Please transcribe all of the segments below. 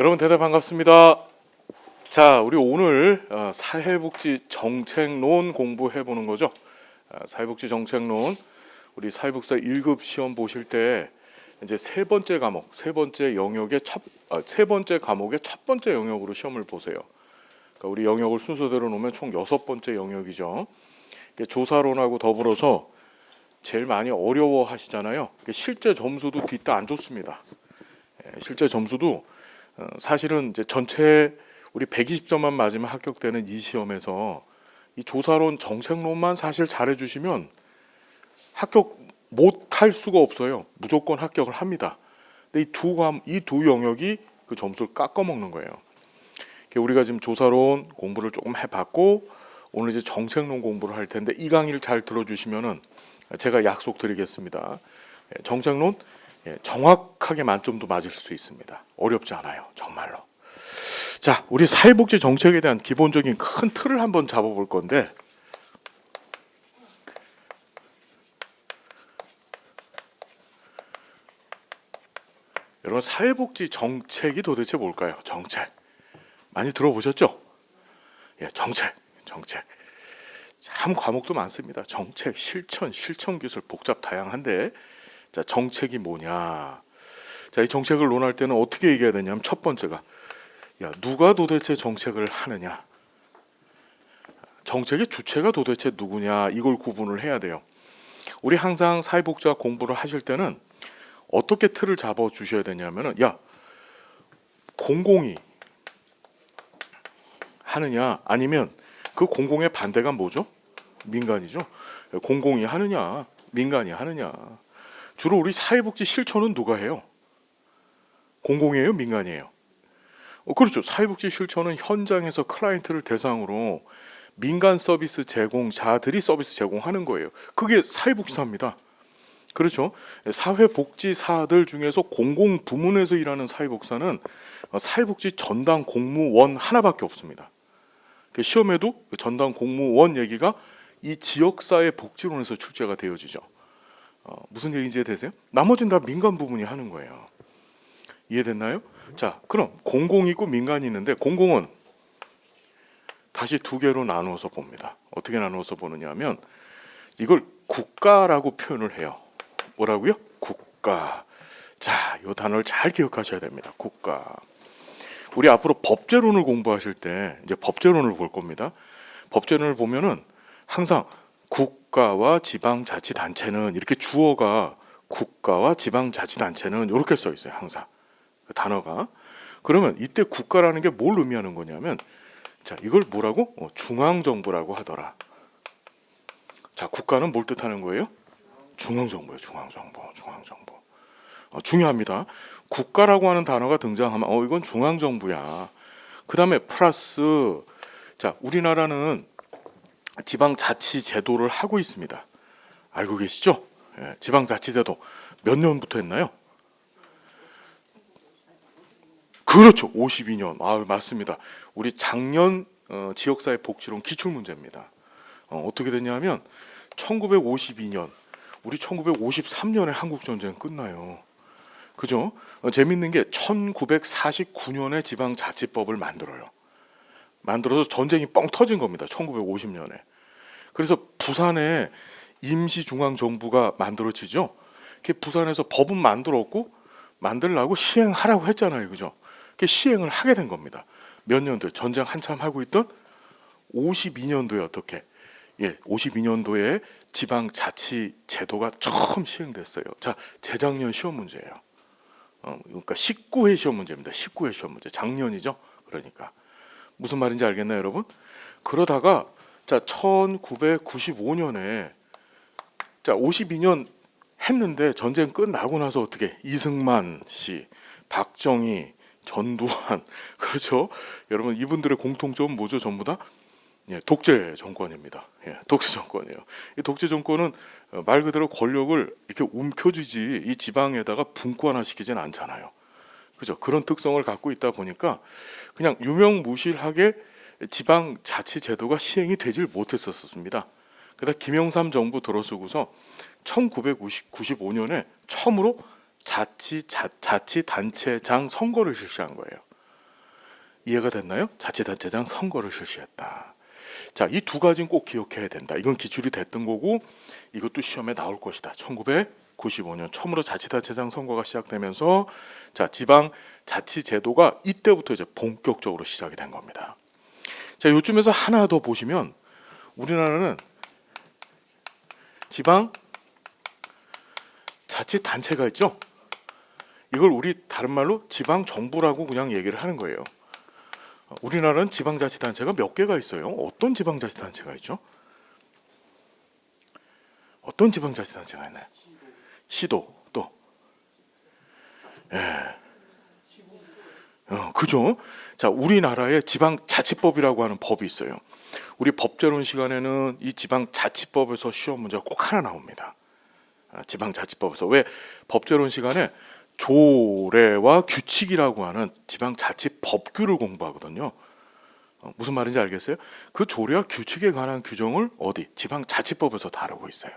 여러분 대단히 반갑습니다. 자, 우리 오늘 사회복지 정책론 공부해 보는 거죠. 사회복지 정책론, 우리 사회복사 1급 시험 보실 때 이제 세 번째 과목의 첫 번째 영역으로 시험을 보세요. 그러니까 우리 영역을 순서대로 놓으면 총 6번째 영역이죠. 조사론하고 더불어서 제일 많이 어려워하시잖아요. 실제 점수도 뒷다 안 좋습니다. 실제 점수도 사실은 이제 전체 우리 120점만 맞으면 합격되는 이 시험에서 이 조사론 정책론만 사실 잘해주시면 합격 못할 수가 없어요. 무조건 합격을 합니다. 근데 이 두 영역이 그 점수를 깎아먹는 거예요. 우리가 지금 조사론 공부를 조금 해봤고 오늘 이제 정책론 공부를 할 텐데 이 강의를 잘 들어주시면은 제가 약속드리겠습니다. 정책론 정확하게 만점도 맞을 수 있습니다. 어렵지 않아요, 정말로. 자, 우리 사회복지 정책에 대한 기본적인 큰 틀을 한번 잡아볼 건데, 여러분 사회복지 정책이 도대체 뭘까요? 정책 많이 들어보셨죠? 정책. 참 과목도 많습니다. 정책, 실천 기술 복잡 다양한데, 자, 정책이 뭐냐? 자, 이 정책을 논할 때는 어떻게 얘기해야 되냐면 첫 번째가 누가 도대체 정책을 하느냐? 정책의 주체가 도대체 누구냐? 이걸 구분을 해야 돼요. 우리 항상 사회복지학 공부를 하실 때는 어떻게 틀을 잡아 주셔야 되냐면은 공공이 하느냐 아니면 그 공공의 반대가 뭐죠? 민간이죠. 공공이 하느냐, 민간이 하느냐. 주로 우리 사회복지 실천은 누가 해요? 공공이에요, 민간이에요? 그렇죠. 사회복지 실천은 현장에서 클라이언트를 대상으로 민간 서비스 제공자들이 서비스 제공하는 거예요. 그게 사회복지사입니다. 그렇죠. 사회복지사들 중에서 공공부문에서 일하는 사회복사는 사회복지 전담 공무원 하나밖에 없습니다. 시험에도 전담 공무원 얘기가 이 지역사회 복지론에서 출제가 되어지죠. 무슨 얘기인지 이해되세요? 나머지는 다 민간 부문이 하는 거예요. 이해됐나요? 자, 그럼 공공이 있고 민간이 있는데 공공은 다시 두 개로 나누어서 봅니다. 어떻게 나누어서 보느냐 하면 이걸 국가라고 표현을 해요. 뭐라고요? 국가. 자, 이 단어를 잘 기억하셔야 됩니다. 국가. 우리 앞으로 법제론을 공부하실 때 이제 법제론을 볼 겁니다. 법제론을 보면은 항상 국가와 지방자치단체는 이렇게 주어가 국가와 지방자치단체는 이렇게 써 있어요. 항상 그 단어가. 그러면 이때 국가라는 게 뭘 의미하는 거냐면 자, 이걸 뭐라고? 중앙정부라고 하더라. 자, 국가는 뭘 뜻하는 거예요? 중앙정부예요. 중앙정부. 중요합니다. 국가라고 하는 단어가 등장하면 이건 중앙정부야. 그 다음에 플러스 자, 우리나라는 지방자치제도를 하고 있습니다. 알고 계시죠? 지방자치제도 몇 년부터 했나요? 그렇죠. 52년. 맞습니다. 우리 작년 지역사회 복지론 기출문제입니다. 어떻게 됐냐면 1952년 우리 1953년에 한국전쟁 끝나요. 그죠? 재밌는 게 1949년에 지방자치법을 만들어서 전쟁이 뻥 터진 겁니다. 1950년에. 그래서 부산에 임시중앙정부가 만들어지죠. 부산에서 법은 만들라고 시행하라고 했잖아요. 그죠? 시행을 하게 된 겁니다. 몇 년도에 전쟁 한참 하고 있던 52년도에 52년도에 지방자치 제도가 처음 시행됐어요. 자, 재작년 시험 문제예요. 그러니까 19회 시험 문제입니다. 19회 시험 문제. 작년이죠. 그러니까 무슨 말인지 알겠나요, 여러분? 그러다가 자, 1995년에 자, 52년 했는데 전쟁 끝나고 나서 어떻게 이승만 씨, 박정희, 전두환 그렇죠? 여러분 이분들의 공통점은 뭐죠? 전부 다 독재 정권입니다. 독재 정권이에요. 이 독재 정권은 말 그대로 권력을 이렇게 움켜쥐지 이 지방에다가 분권화시키진 않잖아요. 그죠? 그런 특성을 갖고 있다 보니까 그냥 유명무실하게 지방자치제도가 시행이 되질 못했었습니다. 그러다 김영삼 정부 들어서고서 1995년에 처음으로 자치단체장 선거를 실시한 거예요. 이해가 됐나요? 자치단체장 선거를 실시했다. 자, 이 두 가지는 꼭 기억해야 된다. 이건 기출이 됐던 거고 이것도 시험에 나올 것이다. 1995년 처음으로 자치단체장 선거가 시작되면서 자, 지방자치제도가 이때부터 이제 본격적으로 시작이 된 겁니다. 자, 요쯤에서 하나 더 보시면 우리나라는 지방자치단체가 있죠. 이걸 우리 다른 말로 지방정부라고 그냥 얘기를 하는 거예요. 우리나라는 지방자치단체가 몇 개가 있어요? 어떤 지방자치단체가 있죠? 어떤 지방자치단체가 있나요? 시도 또 그죠? 자, 우리나라에 지방자치법이라고 하는 법이 있어요. 우리 법제론 시간에는 이 지방자치법에서 시험 문제가 꼭 하나 나옵니다. 지방자치법에서 왜 법제론 시간에 조례와 규칙이라고 하는 지방자치법규를 공부하거든요. 무슨 말인지 알겠어요? 그 조례와 규칙에 관한 규정을 어디? 지방자치법에서 다루고 있어요.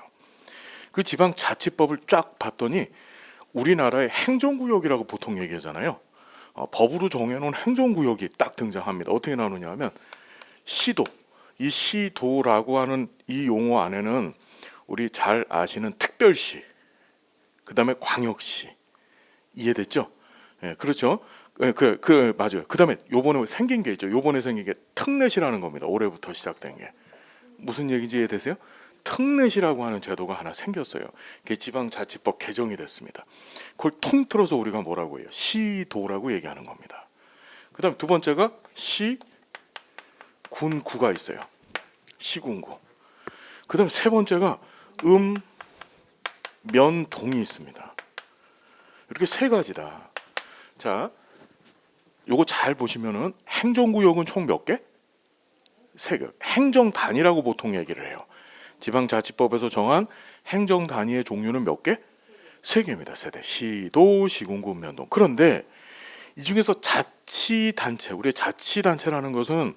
그 지방자치법을 쫙 봤더니 우리나라의 행정구역이라고 보통 얘기하잖아요. 법으로 정해놓은 행정구역이 딱 등장합니다. 어떻게 나오느냐 하면 시도, 이 시도라고 하는 이 용어 안에는 우리 잘 아시는 특별시, 그 다음에 광역시, 이해됐죠? 예, 그렇죠. 예, 맞아요. 그 다음에 요번에 생긴 게 있죠. 요번에 생긴 게 특례시라는 겁니다. 올해부터 시작된 게. 무슨 얘기인지 이해되세요? 특례시라고 하는 제도가 하나 생겼어요. 그게 지방자치법 개정이 됐습니다. 그걸 통틀어서 우리가 뭐라고 해요? 시도라고 얘기하는 겁니다. 그 다음에 두 번째가 시군구가 있어요. 시군구. 그 다음에 세 번째가 면동이 있습니다. 이렇게 세 가지다. 자, 요거 잘 보시면은 행정구역은 총 몇 개? 세 개. 행정단위라고 보통 얘기를 해요. 지방자치법에서 정한 행정단위의 종류는 몇 개? 세 개입니다. 세대. 시도, 시군구, 면동. 그런데 이 중에서 자치단체, 우리의 자치단체라는 것은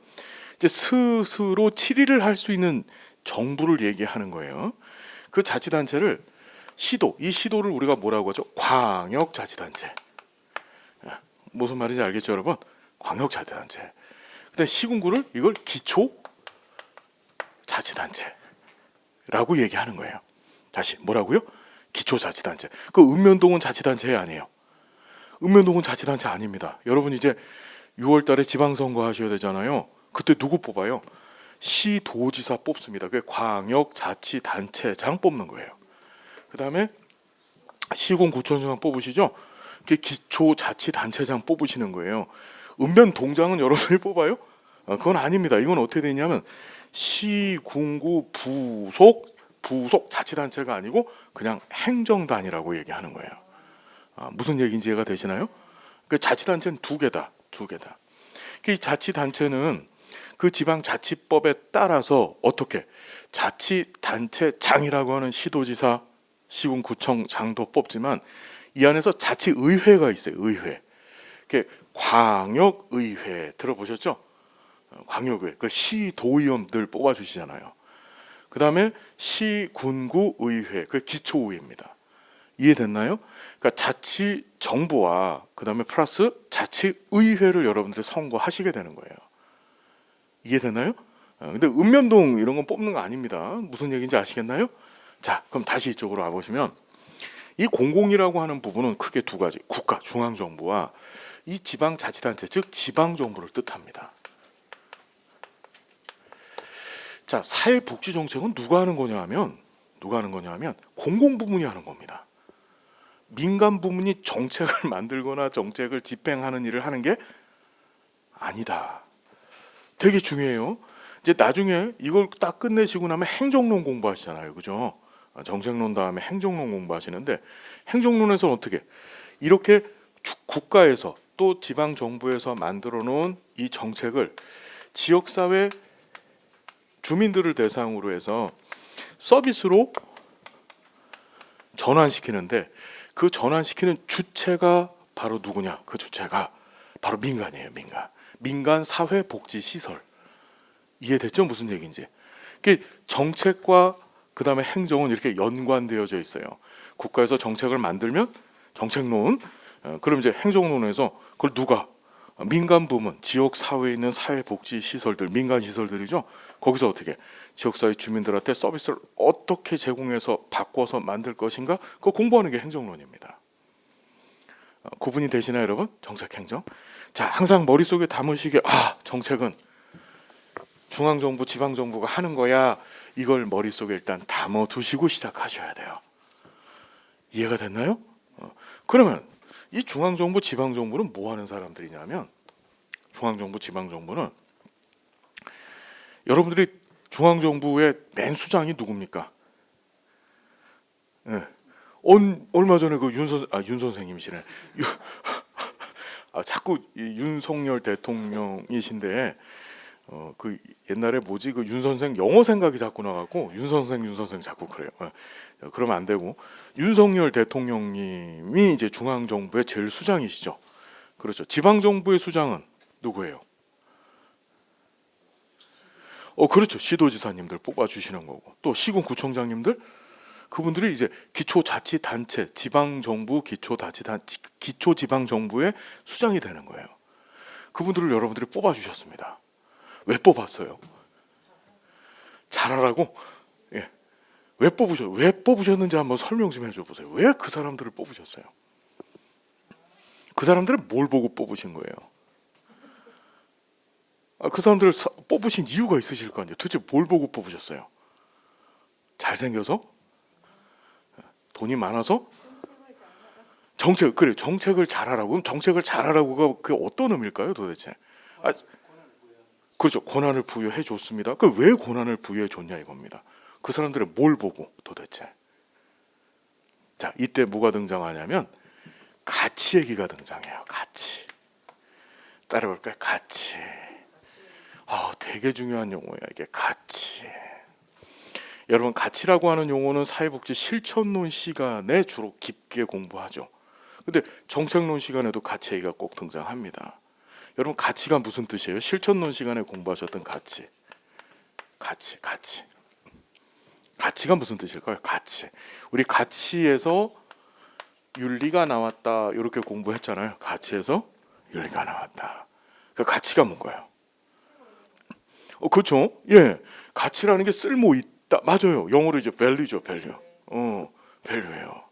이제 스스로 치리를 할 수 있는 정부를 얘기하는 거예요. 그 자치단체를 이 시도를 우리가 뭐라고 하죠? 광역자치단체. 무슨 말인지 알겠죠, 여러분? 광역자치단체. 근데 시군구를 이걸 기초자치단체라고 얘기하는 거예요. 다시 뭐라고요? 기초자치단체. 그 읍면동은 자치단체 아니에요. 읍면동은 자치단체 아닙니다. 여러분 이제 6월달에 지방선거 하셔야 되잖아요. 그때 누구 뽑아요? 시도지사 뽑습니다. 그게 광역자치단체장 뽑는 거예요. 그 다음에 시군구청장 뽑으시죠? 그게 기초자치단체장 뽑으시는 거예요. 읍면동장은 여러분이 뽑아요? 그건 아닙니다. 이건 어떻게 되냐면 시군구 부속 자치단체가 아니고 그냥 행정단이라고 얘기하는 거예요. 무슨 얘기인지 이해가 되시나요? 그 자치단체는 두 개다. 이 자치단체는 그 지방자치법에 따라서 어떻게 자치단체장이라고 하는 시도지사, 시군구청장도 뽑지만 이 안에서 자치의회가 있어요. 의회. 광역의회 들어보셨죠? 광역의회. 그 시도의원들 뽑아주시잖아요. 그 다음에 시군구의회, 그 기초의회입니다. 이해됐나요? 그러니까 자치정부와 그 다음에 플러스 자치의회를 여러분들이 선거하시게 되는 거예요. 이해되나요? 근데 읍면동 이런 건 뽑는 거 아닙니다. 무슨 얘기인지 아시겠나요? 자, 그럼 다시 이쪽으로 와보시면 이 공공이라고 하는 부분은 크게 두 가지, 국가, 중앙정부와 이 지방자치단체, 즉 지방정부를 뜻합니다. 자, 사회복지정책은 누가 하는 거냐 하면 공공부문이 하는 겁니다. 민간 부문이 정책을 만들거나 정책을 집행하는 일을 하는 게 아니다. 되게 중요해요. 이제 나중에 이걸 딱 끝내시고 나면 행정론 공부하시잖아요. 그죠? 정책론 다음에 행정론 공부하시는데 행정론에서는 어떻게 이렇게 국가에서 또 지방정부에서 만들어 놓은 이 정책을 지역사회 주민들을 대상으로 해서 서비스로 전환시키는데 그 전환시키는 주체가 바로 누구냐? 그 주체가 바로 민간이에요. 민간 사회복지시설. 이해됐죠? 무슨 얘기인지. 정책과 그 다음에 행정은 이렇게 연관되어져 있어요. 국가에서 정책을 만들면 정책론, 그럼 이제 행정론에서 그걸 누가 민간 부문, 지역 사회에 있는 사회복지 시설들, 민간 시설들이죠. 거기서 어떻게 지역사회 주민들한테 서비스를 어떻게 제공해서 바꿔서 만들 것인가, 그거 공부하는 게 행정론입니다. 구분이 되시나요, 여러분? 정책행정. 자, 항상 머릿속에 담으시게, 정책은 중앙정부, 지방정부가 하는 거야. 이걸 머릿속에 일단 담아두시고 시작하셔야 돼요. 이해가 됐나요? 그러면 이 중앙정부, 지방정부는 뭐 하는 사람들이냐면, 중앙정부, 지방정부는 여러분들이 중앙정부의 맨 수장이 누굽니까? 네. 얼마 전에 그 윤 선생님이시네. 자꾸 윤석열 대통령이신데 그 옛날에 뭐지 그 윤 선생 영어 생각이 자꾸 나갖고 윤 선생 자꾸 그래요. 그러면 안 되고 윤석열 대통령님이 이제 중앙정부의 제일 수장이시죠. 그렇죠. 지방정부의 수장은 누구예요? 그렇죠. 시도지사님들 뽑아주시는 거고, 또 시군구청장님들, 그분들이 이제 기초자치단체, 지방정부 기초지방정부의 수장이 되는 거예요. 그분들을 여러분들이 뽑아주셨습니다. 왜 뽑았어요? 잘하라고? 예. 왜 뽑으셨는지 한번 설명 좀 해줘 보세요. 왜 그 사람들을 뽑으셨어요? 그 사람들은 뭘 보고 뽑으신 거예요? 그 사람들을 뽑으신 이유가 있으실 거 아니에요. 도대체 뭘 보고 뽑으셨어요? 잘생겨서? 돈이 많아서? 정책을 잘하라고. 그럼 정책을 잘하라고가 그게 어떤 의미일까요, 도대체? 그렇죠. 권한을 부여해 줬습니다. 왜 권한을 부여해 줬냐 이겁니다. 그 사람들은 뭘 보고 도대체? 자, 이때 뭐가 등장하냐면 가치 얘기가 등장해요. 가치. 따라볼까요? 가치. 되게 중요한 용어야 이게, 가치. 여러분, 가치라고 하는 용어는 사회복지 실천론 시간에 주로 깊게 공부하죠. 근데 정책론 시간에도 가치 얘기가 꼭 등장합니다. 여러분, 가치가 무슨 뜻이에요? 실천론 시간에 공부하셨던 가치. 가치가 무슨 뜻일까요? 가치. 우리 가치에서 윤리가 나왔다 이렇게 공부했잖아요. 가치에서 윤리가 나왔다. 그 가치가 뭔가요? 그렇죠. 예, 가치라는 게 쓸모 있다. 맞아요. 영어로 이제 value죠, value. value예요.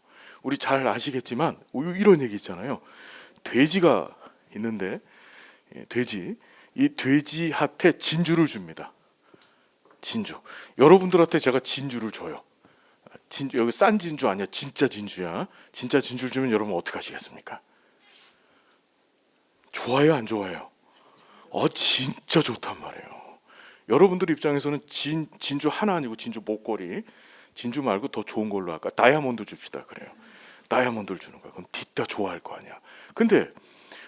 우리 잘 아시겠지만 이런 얘기 있잖아요. 돼지가 있는데 이 돼지한테 진주를 줍니다. 진주. 여러분들한테 제가 진주를 줘요. 진주, 여기 싼 진주 아니야. 진짜 진주야. 진짜 진주를 주면 여러분 어떻게 하시겠습니까? 좋아요, 안 좋아요? 진짜 좋단 말이에요. 여러분들 입장에서는 진주 하나 아니고 진주 목걸이, 진주 말고 더 좋은 걸로 할까? 다이아몬드 줍시다. 그래요. 다이아몬드를 주는 거야. 그럼 뒤따 좋아할 거 아니야. 근데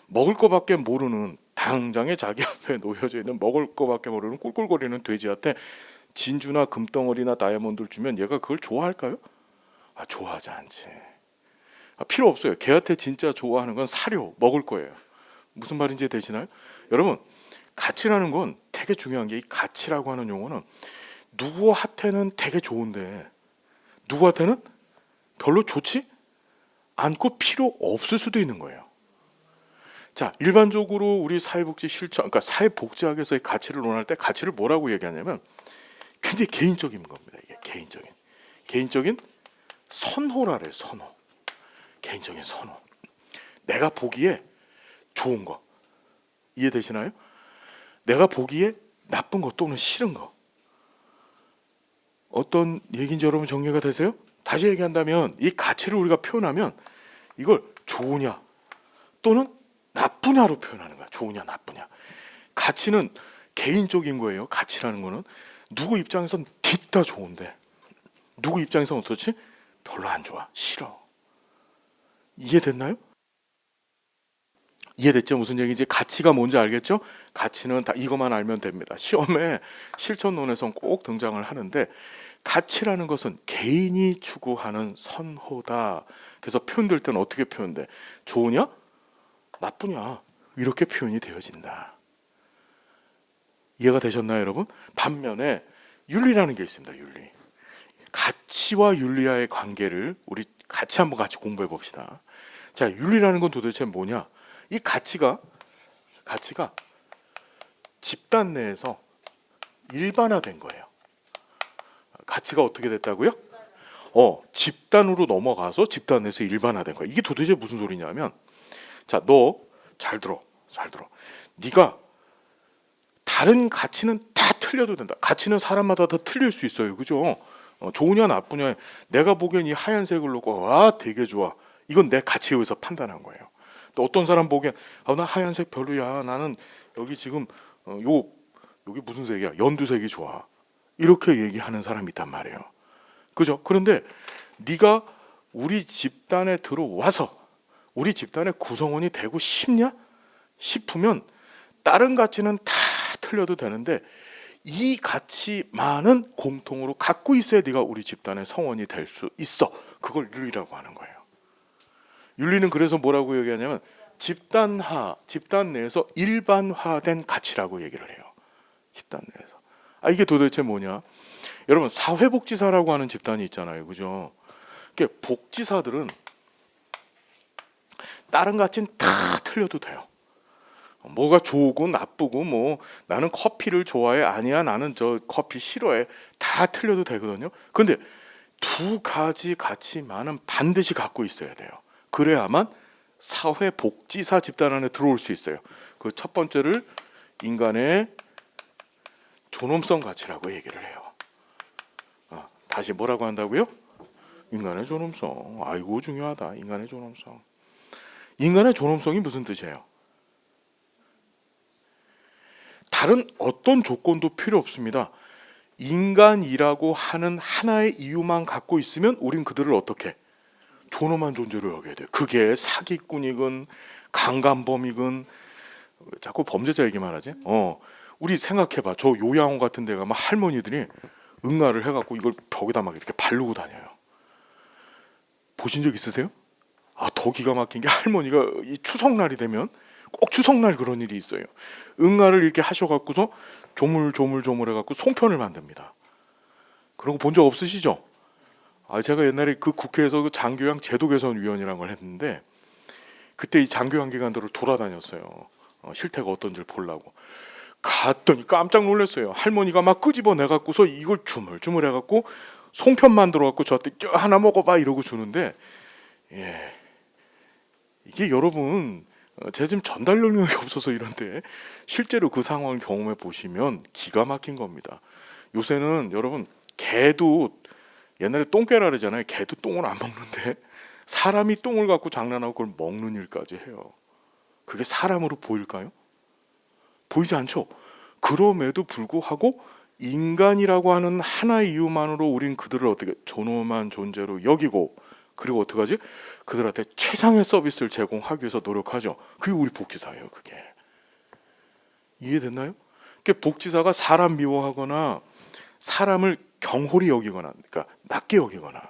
먹을 거밖에 모르는, 당장에 자기 앞에 놓여져 있는 먹을 거밖에 모르는 꿀꿀거리는 돼지한테 진주나 금덩어리나 다이아몬드를 주면 얘가 그걸 좋아할까요? 좋아하지 않지. 필요 없어요. 걔한테 진짜 좋아하는 건 사료, 먹을 거예요. 무슨 말인지 되시나요? 여러분, 가치라는 건 되게 중요한 게, 이 가치라고 하는 용어는 누구한테는 되게 좋은데 누구한테는 별로 좋지 않고 필요 없을 수도 있는 거예요. 자, 일반적으로 우리 사회복지 실천, 그러니까 사회복지학에서의 가치를 논할 때 가치를 뭐라고 얘기하냐면 굉장히 개인적인 겁니다. 이게 개인적인 선호라래. 선호. 개인적인 선호. 내가 보기에 좋은 거. 이해되시나요? 내가 보기에 나쁜 거 또는 싫은 거. 어떤 얘기인지 여러분 정리가 되세요? 다시 얘기한다면 이 가치를 우리가 표현하면 이걸 좋으냐 또는 나쁘냐로 표현하는 거야. 좋으냐 나쁘냐. 가치는 개인적인 거예요. 가치라는 거는 누구 입장에선 뒤따 좋은데 누구 입장에선 어떻지? 별로 안 좋아. 싫어. 이해됐나요? 이해됐죠? 무슨 얘기인지. 가치가 뭔지 알겠죠? 가치는 다 이것만 알면 됩니다. 시험에 실천론에선 꼭 등장을 하는데, 가치라는 것은 개인이 추구하는 선호다. 그래서 표현될 때는 어떻게 표현돼? 좋으냐? 나쁘냐? 이렇게 표현이 되어진다. 이해가 되셨나요, 여러분? 반면에 윤리라는 게 있습니다. 윤리. 가치와 윤리와의 관계를 우리 같이 한번 같이 공부해 봅시다. 자, 윤리라는 건 도대체 뭐냐? 이 가치가 가치가 집단 내에서 일반화된 거예요. 가치가 어떻게 됐다고요? 집단으로 넘어가서 집단 내에서 일반화된 거야. 이게 도대체 무슨 소리냐면, 자, 너 잘 들어, 잘 들어. 네가 다른 가치는 다 틀려도 된다. 가치는 사람마다 다 틀릴 수 있어요, 그죠? 좋으냐 나쁘냐. 내가 보기엔 이 하얀색을 놓고 되게 좋아. 이건 내 가치에 의해서 판단한 거예요. 또 어떤 사람 보기엔 나 하얀색 별로야. 나는 여기 지금 여기 무슨 색이야? 연두색이 좋아. 이렇게 얘기하는 사람이 있단 말이에요. 그죠? 그런데 네가 우리 집단에 들어와서 우리 집단의 구성원이 되고 싶냐? 싶으면 다른 가치는 다 틀려도 되는데 이 가치만은 공통으로 갖고 있어야 네가 우리 집단의 성원이 될 수 있어. 그걸 윤리라고 하는 거예요. 윤리는 그래서 뭐라고 얘기하냐면 집단 내에서 일반화된 가치라고 얘기를 해요. 집단 내에서. 이게 도대체 뭐냐? 여러분, 사회복지사라고 하는 집단이 있잖아요, 그죠? 복지사들은 다른 가치는 다 틀려도 돼요. 뭐가 좋고 나쁘고 뭐 나는 커피를 좋아해, 아니야 나는 저 커피 싫어해, 다 틀려도 되거든요. 근데 두 가지 가치만은 반드시 갖고 있어야 돼요. 그래야만 사회복지사 집단 안에 들어올 수 있어요. 그 첫 번째를 인간의 존엄성 가치라고 얘기를 해요. 다시 뭐라고 한다고요? 인간의 존엄성. 아이고 중요하다. 인간의 존엄성. 인간의 존엄성이 무슨 뜻이에요? 다른 어떤 조건도 필요 없습니다. 인간이라고 하는 하나의 이유만 갖고 있으면 우린 그들을 어떻게? 존엄한 존재로 여겨야 돼요. 그게 사기꾼이건 강간범이건. 자꾸 범죄자 얘기만 하지? 우리 생각해봐. 저 요양원 같은 데 가면 할머니들이 응아를 해갖고 이걸 벽에다 막 이렇게 바르고 다녀요. 보신 적 있으세요? 더 기가 막힌 게 할머니가 이 추석날이 되면 꼭 추석날 그런 일이 있어요. 응아를 이렇게 하셔갖고서 조물조물 해갖고 송편을 만듭니다. 그런 거 본 적 없으시죠? 제가 옛날에 그 국회에서 그 장교양 제도개선위원이라는 걸 했는데 그때 이 장교양 기관들을 돌아다녔어요. 실태가 어떤지를 보려고. 갔더니 깜짝 놀랐어요. 할머니가 막 끄집어내갖고서 이걸 주물주물 해갖고 송편 만들어갖고 저한테 하나 먹어봐 이러고 주는데, 이게 여러분 제가 지금 전달 능력이 없어서 이런데 실제로 그 상황을 경험해 보시면 기가 막힌 겁니다. 요새는 여러분 개도 옛날에 똥개라 그러잖아요. 개도 똥을 안 먹는데 사람이 똥을 갖고 장난하고 그걸 먹는 일까지 해요. 그게 사람으로 보일까요? 보이지 않죠. 그럼에도 불구하고 인간이라고 하는 하나의 이유만으로 우린 그들을 어떻게 존엄한 존재로 여기고, 그리고 어떡하지? 그들한테 최상의 서비스를 제공하기 위해서 노력하죠. 그게 우리 복지사예요. 그게 이해됐나요? 복지사가 사람 미워하거나 사람을 경홀히 여기거나, 그러니까 낮게 여기거나,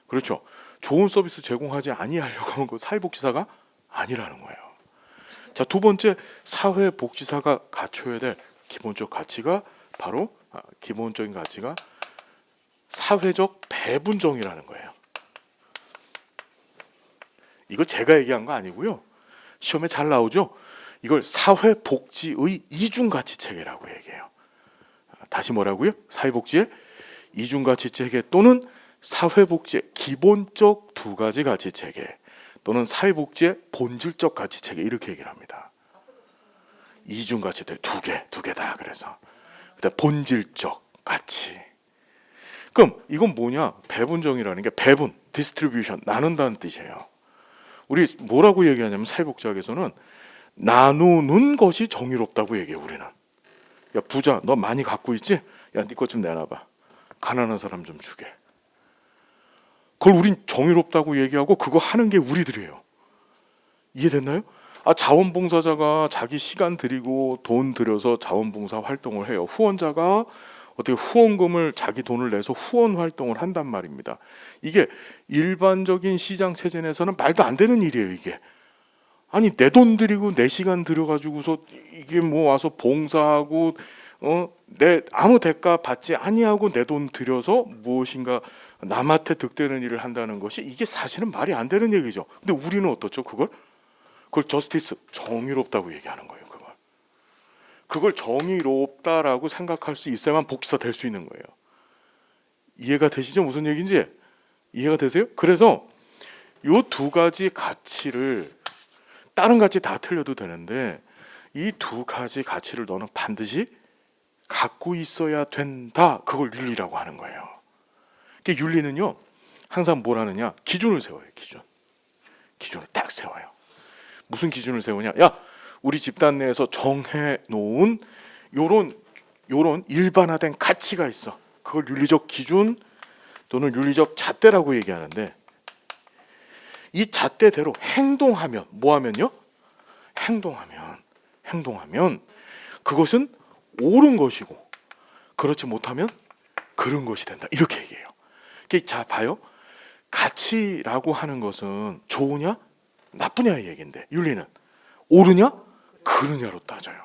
그렇죠, 좋은 서비스 제공하지 아니하려고 하는 거 사회복지사가 아니라는 거예요. 자, 두 번째, 사회복지사가 갖춰야 될 기본적 가치가 바로 기본적인 가치가 사회적 배분정이라는 거예요. 이거 제가 얘기한 거 아니고요. 시험에 잘 나오죠. 이걸 사회복지의 이중가치체계라고 얘기해요. 다시 뭐라고요? 사회복지의 이중가치체계 또는 사회복지의 기본적 두 가지 가치체계 또는 사회복지의 본질적 가치체계, 이렇게 얘기를 합니다. 이중가치대 두 개다. 그래서 그다음 본질적 가치. 그럼 이건 뭐냐? 배분정이라는 게 배분, 디스트리뷰션, 나눈다는 뜻이에요. 우리 뭐라고 얘기하냐면 사회복지학에서는 나누는 것이 정의롭다고 얘기해요. 우리는 야 부자 너 많이 갖고 있지? 야 네 것 좀 내놔봐. 가난한 사람 좀 주게. 그걸 우린 정의롭다고 얘기하고 그거 하는 게 우리들이에요. 이해됐나요? 자원봉사자가 자기 시간 들이고 돈 들여서 자원봉사 활동을 해요. 후원자가 어떻게 후원금을 자기 돈을 내서 후원 활동을 한단 말입니다. 이게 일반적인 시장 체제 내에서는 말도 안 되는 일이에요. 이게 아니 내 돈 들이고 내 시간 들여가지고서 이게 뭐 와서 봉사하고 내 아무 대가 받지 아니하고 내 돈 들여서 무엇인가 남한테 득되는 일을 한다는 것이 이게 사실은 말이 안 되는 얘기죠. 근데 우리는 어떻죠? 그걸 저스티스, 정의롭다고 얘기하는 거예요. 그걸 그걸 정의롭다라고 생각할 수 있어야만 복지사 될 수 있는 거예요. 이해가 되시죠? 무슨 얘기인지 이해가 되세요? 그래서 이 두 가지 가치를, 다른 가치 다 틀려도 되는데 이 두 가지 가치를 너는 반드시 갖고 있어야 된다. 그걸 윤리라고 하는 거예요. 윤리는요, 항상 뭘 하느냐? 기준을 세워요. 기준을 딱 세워요. 무슨 기준을 세우냐? 야, 우리 집단 내에서 정해 놓은 요런 일반화된 가치가 있어. 그걸 윤리적 기준 또는 윤리적 잣대라고 얘기하는데, 이 잣대대로 행동하면, 뭐하면요? 행동하면 그것은 옳은 것이고, 그렇지 못하면 그른 것이 된다. 이렇게 얘기해요. 자, 봐요. 가치라고 하는 것은 좋으냐 나쁘냐 이 얘기인데, 윤리는 옳으냐 그르냐로 따져요.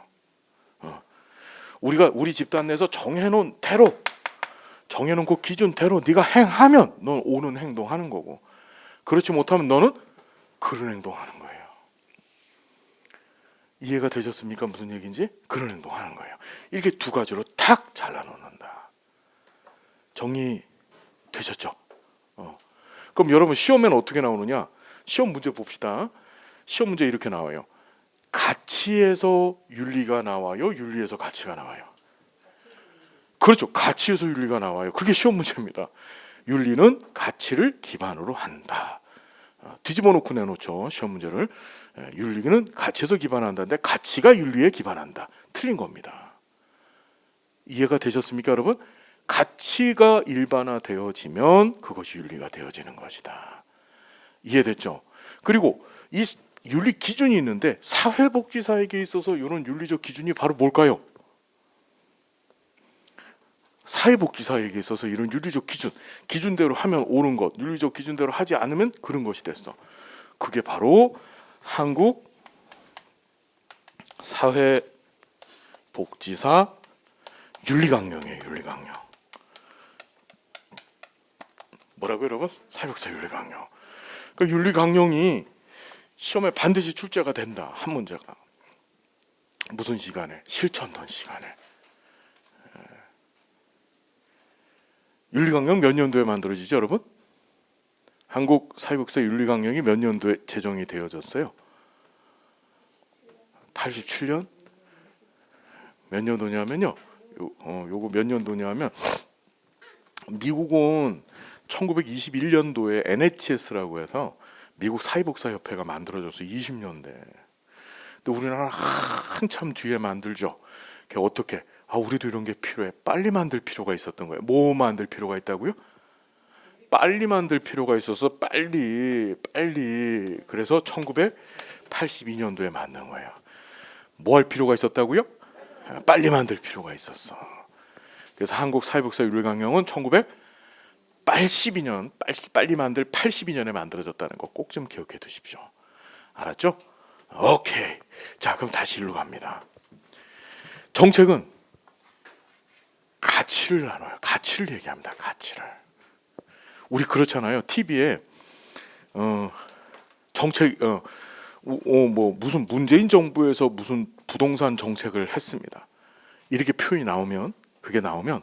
우리가 우리 집단 내에서 정해놓은 대로, 정해놓은 그 기준대로 네가 행하면 넌 옳은 행동하는 거고, 그렇지 못하면 너는 그런 행동하는 거예요. 이해가 되셨습니까? 무슨 얘기인지? 그런 행동하는 거예요. 이렇게 두 가지로 탁 잘라놓는다. 정리 되셨죠? 그럼 여러분 시험에는 어떻게 나오느냐? 시험 문제 봅시다. 시험 문제 이렇게 나와요. 가치에서 윤리가 나와요? 윤리에서 가치가 나와요? 그렇죠. 가치에서 윤리가 나와요. 그게 시험 문제입니다. 윤리는 가치를 기반으로 한다. 뒤집어 놓고 내놓죠. 시험 문제를. 윤리는 가치에서 기반한다는데 가치가 윤리에 기반한다. 틀린 겁니다. 이해가 되셨습니까, 여러분? 가치가 일반화되어지면 그것이 윤리가 되어지는 것이다. 이해됐죠? 그리고 이 윤리 기준이 있는데 사회복지사에게 있어서 이런 윤리적 기준이 바로 뭘까요? 사회복지사에게 있어서 이런 윤리적 기준대로 하면 옳은 것, 윤리적 기준대로 하지 않으면 그런 것이 됐어. 그게 바로 한국 사회복지사 윤리강령이에요. 윤리강령. 뭐라고요, 여러분? 사회복지사 윤리강령. 그러니까 윤리강령이 시험에 반드시 출제가 된다. 한 문제가. 무슨 시간에? 실천던 시간에. 윤리강령 몇 년도에 만들어지죠, 여러분? 한국 사회복지사 윤리강령이 몇 년도에 제정이 되어졌어요? 87년? 몇 년도냐면요. 요거 몇 년도냐면 미국은 1921년도에 NHS라고 해서 미국 사회복지사 협회가 만들어져서 20년대. 근데 우리나라는 한참 뒤에 만들죠. 어떻게? 우리도 이런 게 필요해. 빨리 만들 필요가 있었던 거예요. 뭐 만들 필요가 있다고요? 빨리 만들 필요가 있어서 빨리. 그래서 1982년도에 만든 거예요. 뭐 할 필요가 있었다고요? 빨리 만들 필요가 있었어. 그래서 한국 사회복지사 윤리강령은 1982년, 빨리 만들 82년에 만들어졌다는 거 꼭 좀 기억해 두십시오. 알았죠? 오케이. 자, 그럼 다시 일로 갑니다. 정책은 가치를 나눠요. 가치를 얘기합니다. 가치를. 우리 그렇잖아요. TV에 정책 뭐 무슨 문재인 정부에서 무슨 부동산 정책을 했습니다. 이렇게 표현이 나오면, 그게 나오면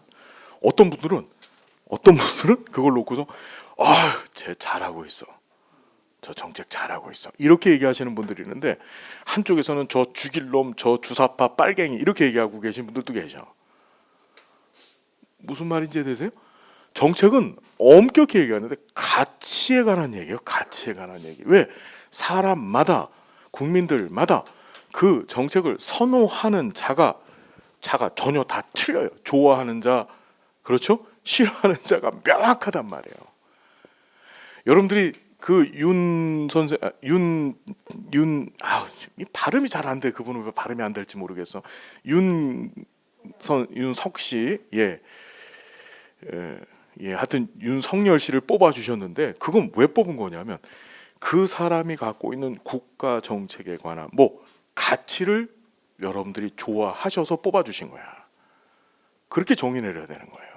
어떤 분들은 그걸 놓고서 쟤 잘하고 있어. 저 정책 잘하고 있어. 이렇게 얘기하시는 분들이 있는데, 한쪽에서는 저 죽일 놈, 저 주사파 빨갱이 이렇게 얘기하고 계신 분들도 계셔. 무슨 말인지 되세요? 정책은 엄격히 얘기하는데 가치에 관한 얘기예요. 가치에 관한 얘기. 왜? 사람마다, 국민들마다 그 정책을 선호하는 자가 전혀 다 틀려요. 좋아하는 자, 그렇죠? 싫어하는 자가 명확하단 말이에요. 여러분들이 그 발음이 잘 안 돼. 그분은 왜 발음이 안 될지 모르겠어. 윤석 씨, 하여튼 윤석열 씨를 뽑아 주셨는데, 그건 왜 뽑은 거냐면 그 사람이 갖고 있는 국가 정책에 관한 가치를 여러분들이 좋아하셔서 뽑아 주신 거야. 그렇게 정의 내려야 되는 거예요.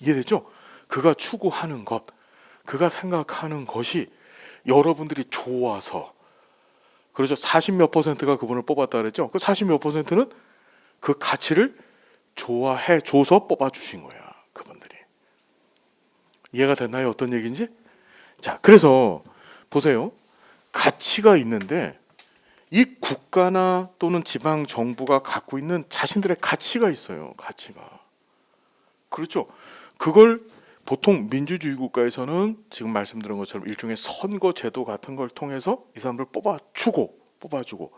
이해됐죠? 그가 추구하는 것, 그가 생각하는 것이 여러분들이 좋아서, 그렇죠? 40몇 %가 그분을 뽑았다 그랬죠? 그 40몇 %는 그 가치를 좋아해 줘서 뽑아주신 거야. 그분들이. 이해가 됐나요? 어떤 얘기인지? 자, 그래서 보세요. 가치가 있는데 이 국가나 또는 지방 정부가 갖고 있는 자신들의 가치가 있어요. 가치가. 그렇죠. 그걸 보통 민주주의 국가에서는 지금 말씀드린 것처럼 일종의 선거 제도 같은 걸 통해서 이 사람들 뽑아주고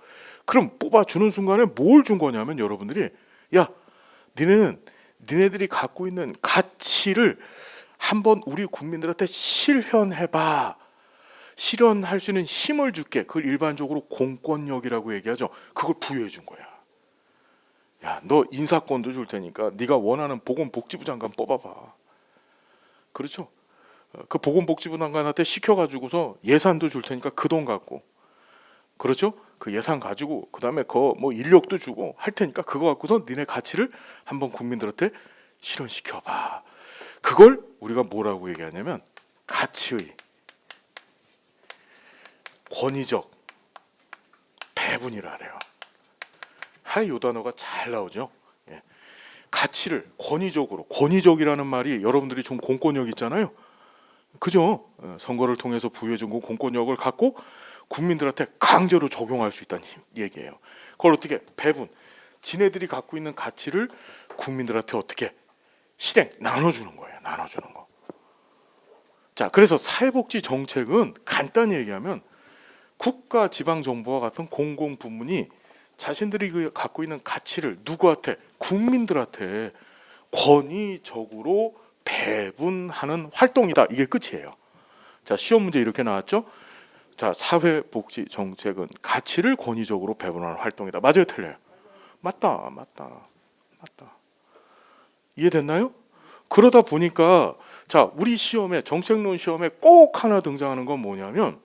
그럼 뽑아주는 순간에 뭘 준 거냐면 여러분들이 야 니네는 니네들이 갖고 있는 가치를 한번 우리 국민들한테 실현해봐. 실현할 수 있는 힘을 줄게. 그걸 일반적으로 공권력이라고 얘기하죠. 그걸 부여해 준 거야. 야, 너 인사권도 줄 테니까 네가 원하는 보건복지부 장관 뽑아봐. 그렇죠? 그 보건복지부 장관한테 시켜가지고서 예산도 줄 테니까 그 돈 갖고, 그렇죠? 그 예산 가지고 그 다음에 그 뭐 인력도 주고 할 테니까 그거 갖고서 니네 가치를 한번 국민들한테 실현시켜봐. 그걸 우리가 뭐라고 얘기하냐면 가치의 권위적 배분이라 그래요. 이 단어가 잘 나오죠. 예. 가치를 권위적이라는 말이 여러분들이 준 공권력 있잖아요. 그죠? 선거를 통해서 부여해준 공권력을 갖고 국민들한테 강제로 적용할 수 있다는 얘기예요. 그걸 어떻게 배분, 지네들이 갖고 있는 가치를 국민들한테 어떻게 나눠주는 거예요. 나눠주는 거. 자, 그래서 사회복지 정책은 간단히 얘기하면 국가, 지방 정부와 같은 공공 부문이 자신들이 갖고 있는 가치를 누구한테? 국민들한테 권위적으로 배분하는 활동이다. 이게 끝이에요. 자, 시험 문제 이렇게 나왔죠? 자, 사회복지 정책은 가치를 권위적으로 배분하는 활동이다. 맞아요, 틀려요? 맞다. 이해됐나요? 그러다 보니까 자, 우리 시험에 정책론 시험에 꼭 하나 등장하는 건 뭐냐면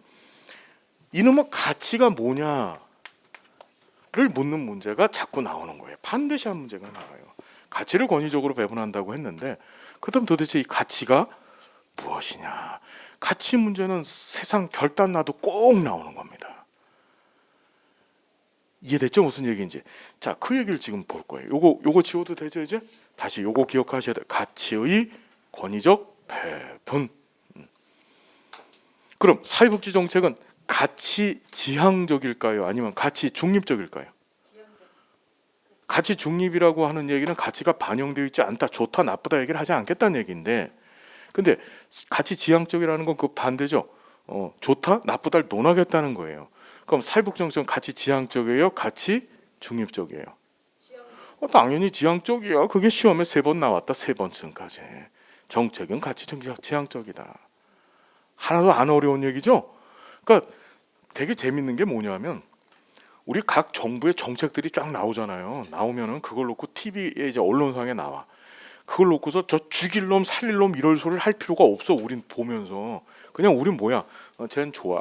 이놈의 가치가 뭐냐를 묻는 문제가 자꾸 나오는 거예요. 반드시 한 문제가 나와요. 가치를 권위적으로 배분한다고 했는데 그다음 도대체 이 가치가 무엇이냐? 가치 문제는 세상 결단 나도 꼭 나오는 겁니다. 이해됐죠? 무슨 얘기인지. 자, 그 얘기를 지금 볼 거예요. 요거 지워도 되죠, 이제? 다시 요거 기억하셔야 돼요. 가치의 권위적 배분. 그럼 사회복지 정책은 가치 지향적일까요? 아니면 가치 중립적일까요? 가치 중립이라고 하는 얘기는 가치가 반영되어 있지 않다, 좋다, 나쁘다 얘기를 하지 않겠다는 얘기인데, 근데 가치 지향적이라는 건 그 반대죠. 좋다, 나쁘다를 논하겠다는 거예요. 그럼 사회복지 정책은 가치 지향적이에요? 가치 중립적이에요? 당연히 지향적이야. 그게 시험에 3번 나왔다. 3번쯤까지. 정책은 가치 지향적이다. 하나도 안 어려운 얘기죠. 그러니까 되게 재밌는 게 뭐냐면 우리 각 정부의 정책들이 쫙 나오잖아요. 나오면은 그걸 놓고 TV에 이제 언론상에 나와. 그걸 놓고서 저 죽일 놈 살릴 놈 이럴 소리를 할 필요가 없어. 우린 보면서 그냥 우린 뭐야? 쟨 좋아,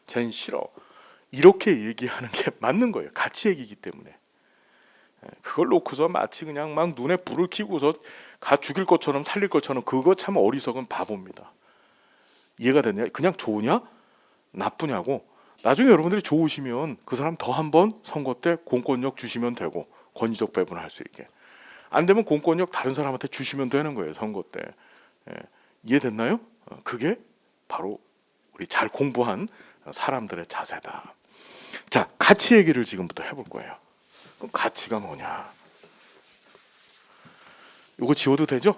쟨 싫어. 이렇게 얘기하는 게 맞는 거예요. 가치 얘기이기 때문에. 그걸 놓고서 마치 그냥 막 눈에 불을 켜고서 가 죽일 것처럼 살릴 것처럼, 그거 참 어리석은 바보입니다. 이해가 됐냐? 그냥 좋으냐 나쁘냐고. 나중에 여러분들이 좋으시면 그 사람 더 한번 선거 때 공권력 주시면 되고 권위적 배분을 할 수 있게. 안 되면 공권력 다른 사람한테 주시면 되는 거예요, 선거 때. 이해됐나요? 그게 바로 우리 잘 공부한 사람들의 자세다. 자, 가치 얘기를 지금부터 해볼 거예요. 그럼 가치가 뭐냐? 이거 지워도 되죠?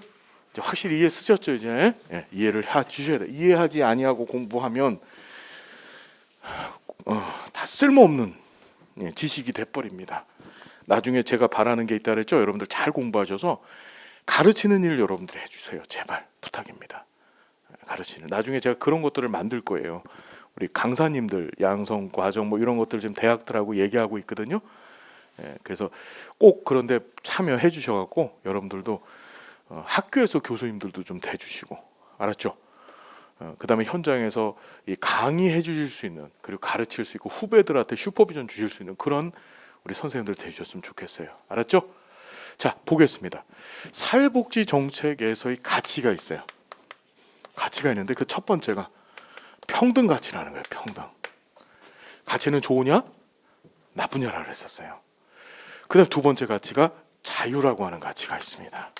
이제 확실히 이해 쓰셨죠? 이제 이해를 해주셔야 돼. 이해하지 아니하고 공부하면 다 쓸모없는 지식이 돼버립니다. 나중에 제가 바라는 게 있다 그랬죠? 여러분들 잘 공부하셔서 가르치는 일 여러분들이 해주세요. 제발 부탁입니다. 가르치는. 나중에 제가 그런 것들을 만들 거예요. 우리 강사님들 양성 과정 뭐 이런 것들 지금 대학들하고 얘기하고 있거든요. 그래서 꼭 그런데 참여해 주셔갖고 여러분들도 학교에서 교수님들도 좀 대주시고, 알았죠? 그 다음에 현장에서 이 강의해 주실 수 있는, 그리고 가르칠 수 있고 후배들한테 슈퍼비전 주실 수 있는 그런 우리 선생님들 되주셨으면 좋겠어요. 알았죠? 자, 보겠습니다. 사회복지 정책에서의 가치가 있어요. 가치가 있는데 그 첫 번째가 평등 가치라는 거예요. 평등. 가치는 좋으냐 나쁘냐라고 했었어요. 그 다음 두 번째 가치가 자유라고 하는 가치가 있습니다.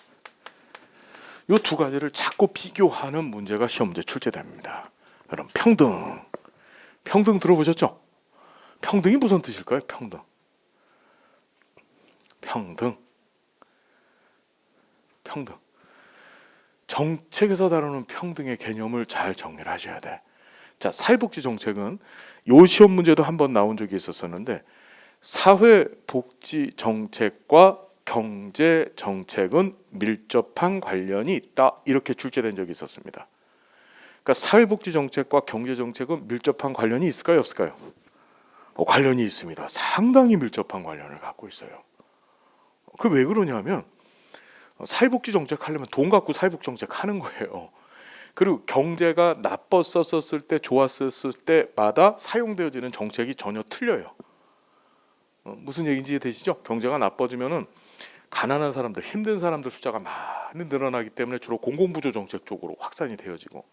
이 두 가지를 자꾸 비교하는 문제가 시험 문제 출제됩니다. 그럼 평등 들어보셨죠? 평등이 무슨 뜻일까요? 평등. 정책에서 다루는 평등의 개념을 잘 정리를 하셔야 돼. 자, 사회복지 정책은 요 시험 문제도 한번 나온 적이 있었었는데, 사회복지 정책과 경제 정책은 밀접한 관련이 있다, 이렇게 출제된 적이 있었습니다. 그러니까 사회복지 정책과 경제 정책은 밀접한 관련이 있을까요, 없을까요? 관련이 있습니다. 상당히 밀접한 관련을 갖고 있어요. 그 왜 그러냐면, 사회복지 정책 하려면 돈 갖고 사회복지 정책 하는 거예요. 그리고 경제가 나빴었을 때, 좋았었을 때마다 사용되어지는 정책이 전혀 틀려요. 무슨 얘기인지 되시죠? 경제가 나빠지면은 가난한 사람들, 힘든 사람들 숫자가 많이 늘어나기 때문에 주로 공공부조 정책 쪽으로 확산이 되어지고,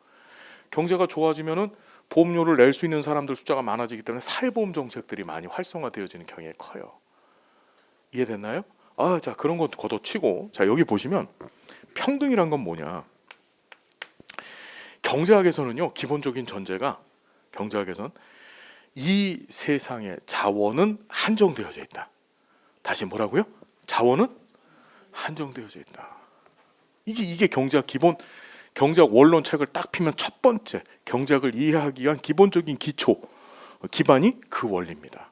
경제가 좋아지면은 보험료를 낼 수 있는 사람들 숫자가 많아지기 때문에 사회보험 정책들이 많이 활성화되어지는 경향이 커요. 이해됐나요? 자, 그런 건 걷어치고, 자, 여기 보시면 평등이란 건 뭐냐? 경제학에서는요, 기본적인 전제가, 경제학에서는 이 세상의 자원은 한정되어져 있다. 다시 뭐라고요? 자원은 한정되어져 있다. 이게 경제학 기본, 경제학 원론책을 딱 피면 첫 번째 경제학을 이해하기 위한 기본적인 기초, 기반이 그 원리입니다.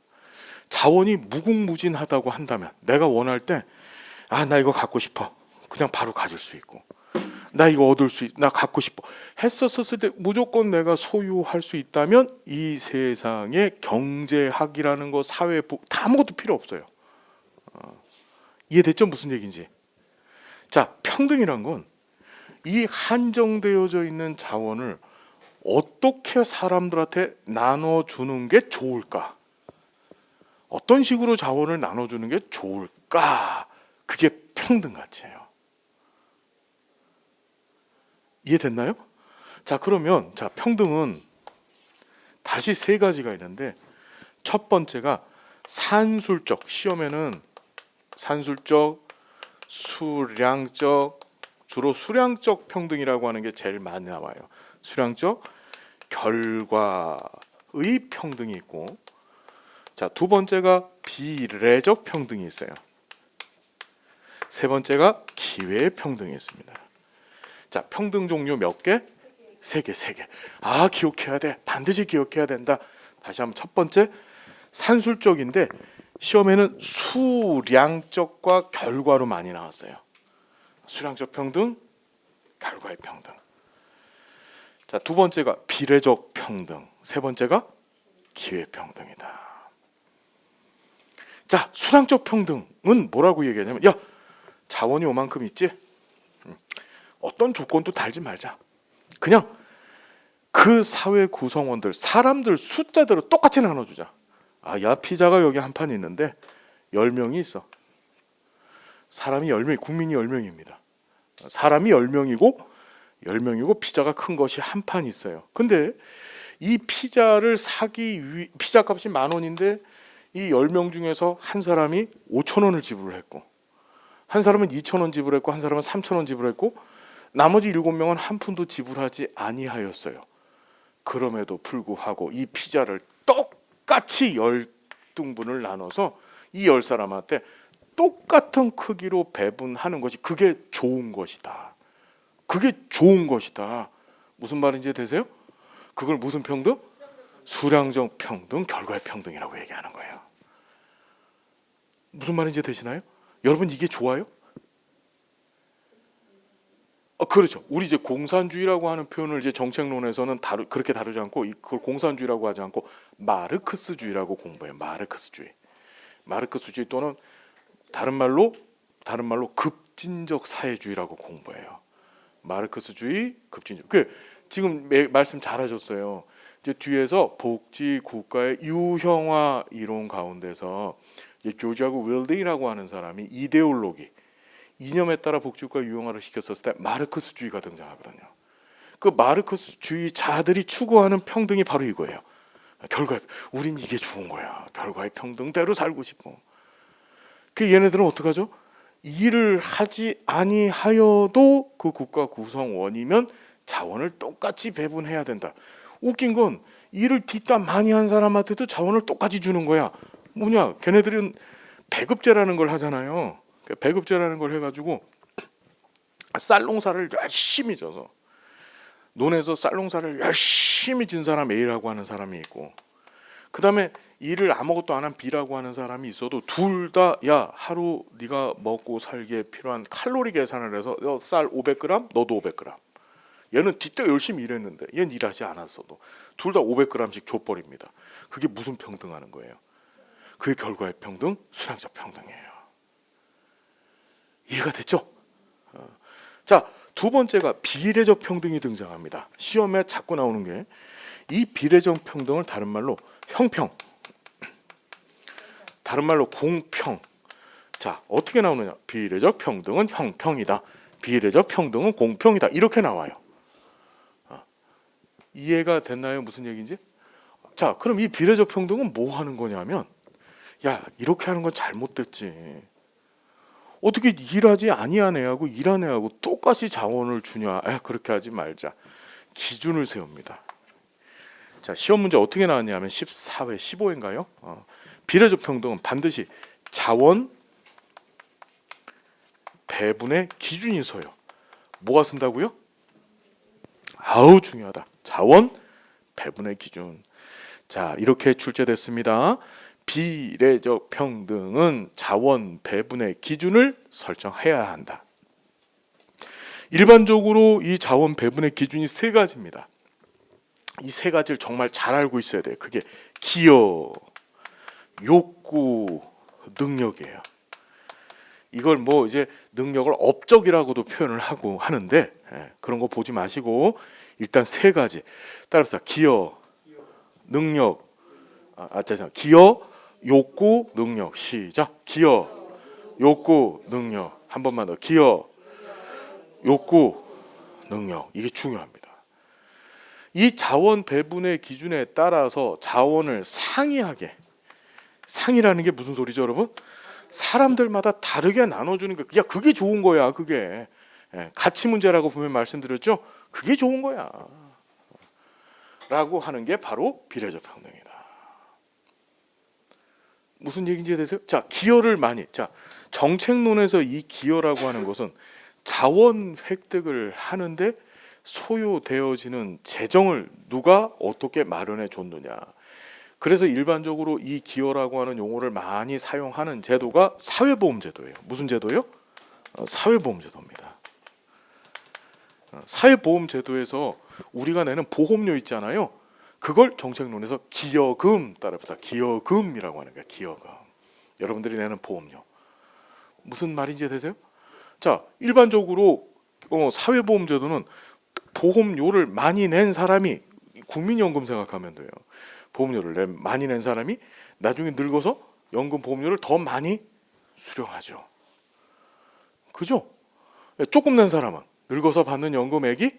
자원이 무궁무진하다고 한다면, 내가 원할 때 나 이거 갖고 싶어, 그냥 바로 가질 수 있고, 나 이거 얻을 수 있, 나 갖고 싶어 했었을 때 무조건 내가 소유할 수 있다면, 이 세상에 경제학이라는 거, 사회부 다 아무것도 필요 없어요. 이해됐죠? 무슨 얘기인지. 자, 평등이란 건 이 한정되어져 있는 자원을 어떻게 사람들한테 나눠주는 게 좋을까? 어떤 식으로 자원을 나눠주는 게 좋을까? 그게 평등 가치예요. 이해됐나요? 자, 그러면 자, 평등은 다시 세 가지가 있는데, 첫 번째가 산술적, 시험에는 산술적, 수량적, 주로 수량적 평등이라고 하는 게 제일 많이 나와요. 수량적, 결과의 평등이 있고, 자, 두 번째가 비례적 평등이 있어요. 세 번째가 기회의 평등이 있습니다. 자, 평등 종류 몇 개? 세 개. 기억해야 돼. 반드시 기억해야 된다. 다시 한번, 첫 번째 산술적인데 시험에는 수량적과 결과로 많이 나왔어요. 수량적 평등, 결과의 평등. 자, 두 번째가 비례적 평등, 세 번째가 기회 평등이다. 자, 수량적 평등은 뭐라고 얘기하냐면, 야, 자원이 요만큼 있지? 어떤 조건도 달지 말자. 그냥 그 사회 구성원들, 사람들 숫자대로 똑같이 나눠주자. 야, 피자가 여기 한 판 있는데 10명이 있어. 사람이 10명, 국민이 10명입니다. 사람이 10명이고 피자가 큰 것이 한 판 있어요. 근데 이 피자를 사기 위해, 피자 값이 10,000원인데 이 10명 중에서 한 사람이 5,000원을 지불했고, 한 사람은 2,000원 지불했고, 한 사람은 3,000원 지불했고, 나머지 7명은 한 푼도 지불하지 아니하였어요. 그럼에도 불구하고 이 피자를 똑같이 10등분을 나눠서 이 10사람한테 똑같은 크기로 배분하는 것이, 그게 좋은 것이다. 그게 좋은 것이다. 무슨 말인지 되세요? 그걸 무슨 평등? 수량적 평등, 결과의 평등이라고 얘기하는 거예요. 무슨 말인지 되시나요? 여러분, 이게 좋아요? 그렇죠. 우리 이제 공산주의라고 하는 표현을 이제 정책론에서는 그렇게 다루지 않고, 그걸 공산주의라고 하지 않고 마르크스주의라고 공부해요. 마르크스주의 또는 다른 말로 급진적 사회주의라고 공부해요. 마르크스주의, 급진적. 지금 말씀 잘하셨어요. 이제 뒤에서 복지 국가의 유형화 이론 가운데서 이제 조지하고 윌딩이라고 하는 사람이 이데올로기, 이념에 따라 복지국가 유형화를 시켰었을 때 마르크스주의가 등장하거든요. 그 마르크스주의자들이 추구하는 평등이 바로 이거예요. 우린 이게 좋은 거야. 결과의 평등대로 살고 싶어. 그 얘네들은 어떡하죠? 일을 하지 아니하여도 그 국가 구성원이면 자원을 똑같이 배분해야 된다. 웃긴 건 일을 뒷담 많이 한 사람한테도 자원을 똑같이 주는 거야. 뭐냐? 걔네들은 배급제라는 걸 하잖아요. 배급제라는 걸 해가지고 쌀농사를 열심히 져서 논에서 쌀농사를 열심히 진 사람 A라고 하는 사람이 있고, 그 다음에 일을 아무것도 안 한 B라고 하는 사람이 있어도 둘 다 야 하루 네가 먹고 살기에 필요한 칼로리 계산을 해서 쌀 500g 너도 500g. 얘는 뒷대 열심히 일했는데 얘는 일하지 않았어도 둘 다 500g씩 줘버립니다. 그게 무슨 평등하는 거예요? 그게 결과의 평등, 수량적 평등이에요. 이해가 됐죠? 자, 두 번째가 비례적 평등이 등장합니다. 시험에 자꾸 나오는 게 이 비례적 평등을 다른 말로 형평, 다른 말로 공평. 자, 어떻게 나오느냐? 비례적 평등은 형평이다. 비례적 평등은 공평이다. 이렇게 나와요. 이해가 됐나요? 무슨 얘기인지? 자, 그럼 이 비례적 평등은 뭐 하는 거냐면, 야, 이렇게 하는 건 잘못됐지. 어떻게 일하지 아니한 애하고 일한 애하고 똑같이 자원을 주냐? 그렇게 하지 말자. 기준을 세웁니다. 자, 시험 문제 어떻게 나왔냐면 14회 15회인가요? 비례적 평등은 반드시 자원 배분의 기준이 서요. 뭐가 쓴다고요? 아우 중요하다. 자원 배분의 기준. 자, 이렇게 출제됐습니다. 비례적 평등은 자원 배분의 기준을 설정해야 한다. 일반적으로 이 자원 배분의 기준이 세 가지입니다. 이 세 가지를 정말 잘 알고 있어야 돼요. 그게 기여, 욕구, 능력이에요. 이걸 뭐 이제 능력을 업적이라고도 표현을 하고 하는데 그런 거 보지 마시고 일단 세 가지 따라서 기여, 능력, 기여, 욕구, 능력. 시작. 기여, 욕구, 능력. 한 번만 더. 기여, 욕구, 능력. 이게 중요합니다. 이 자원 배분의 기준에 따라서 자원을 상이하게, 상이라는 게 무슨 소리죠, 여러분? 사람들마다 다르게 나눠주는 게, 야, 그게 좋은 거야. 그게 가치 문제라고 보면 말씀드렸죠. 그게 좋은 거야. 라고 하는 게 바로 비례적 평등이다. 무슨 얘기인지 되세요? 자, 기여를 많이. 자, 정책론에서 이 기여라고 하는 것은 자원 획득을 하는데 소요되어지는 재정을 누가 어떻게 마련해 줬느냐. 그래서 일반적으로 이 기여라고 하는 용어를 많이 사용하는 제도가 사회보험제도예요. 무슨 제도요? 사회보험제도입니다. 사회보험제도에서 우리가 내는 보험료 있잖아요. 그걸 정책론에서 기여금 따라붙다. 기여금이라고 하는 거예요. 기여금. 여러분들이 내는 보험료. 무슨 말인지 되세요? 자, 일반적으로 사회보험제도는 보험료를 많이 낸 사람이, 국민연금 생각하면 돼요. 보험료를 많이 낸 사람이 나중에 늙어서 연금 보험료를 더 많이 수령하죠. 그죠? 조금 낸 사람은 늙어서 받는 연금액이